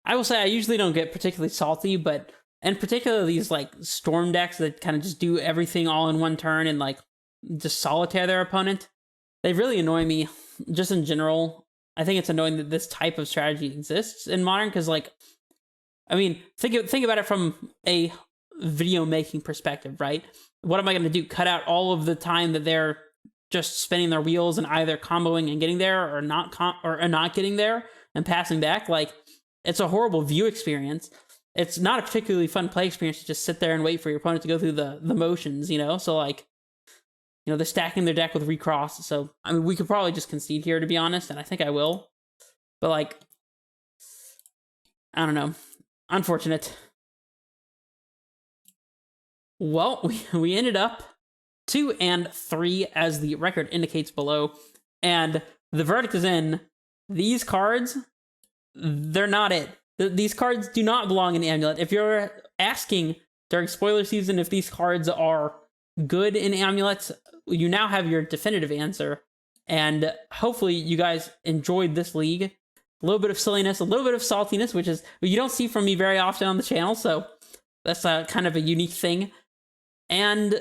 I will say I usually don't get particularly salty, but in particular these like storm decks that kind of just do everything all in one turn and like just solitaire their opponent, they really annoy me just in general. I think it's annoying that this type of strategy exists in Modern because, like, I mean, think about it from a video making perspective, right? What am I going to do? Cut out all of the time that they're just spinning their wheels and either comboing and getting there or not getting there and passing back? Like, it's a horrible view experience. It's not a particularly fun play experience to just sit there and wait for your opponent to go through the motions, you know? So, like, you know, they're stacking their deck with recross. So, I mean, we could probably just concede here, to be honest, and I think I will. But, like, I don't know. Unfortunate. Well, we ended up 2-3, as the record indicates below. And the verdict is in. These cards, they're not it. These cards do not belong in the Amulet. If you're asking during spoiler season if these cards are good in Amulets, you now have your definitive answer. And hopefully you guys enjoyed this league. A little bit of silliness, a little bit of saltiness, which is you don't see from me very often on the channel, so that's kind of a unique thing. And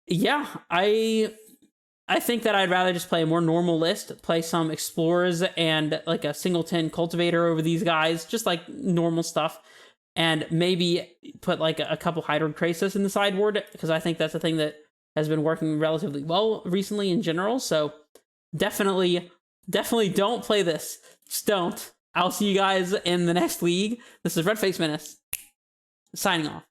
yeah, I think that I'd rather just play a more normal list, play some Explorers and like a Singleton Cultivator over these guys, just like normal stuff, and maybe put like a couple Hydroid Krasis in the sideboard, because I think that's a thing that has been working relatively well recently in general. So definitely don't play this. Just don't. I'll see you guys in the next league. This is Red Face Menace, signing off.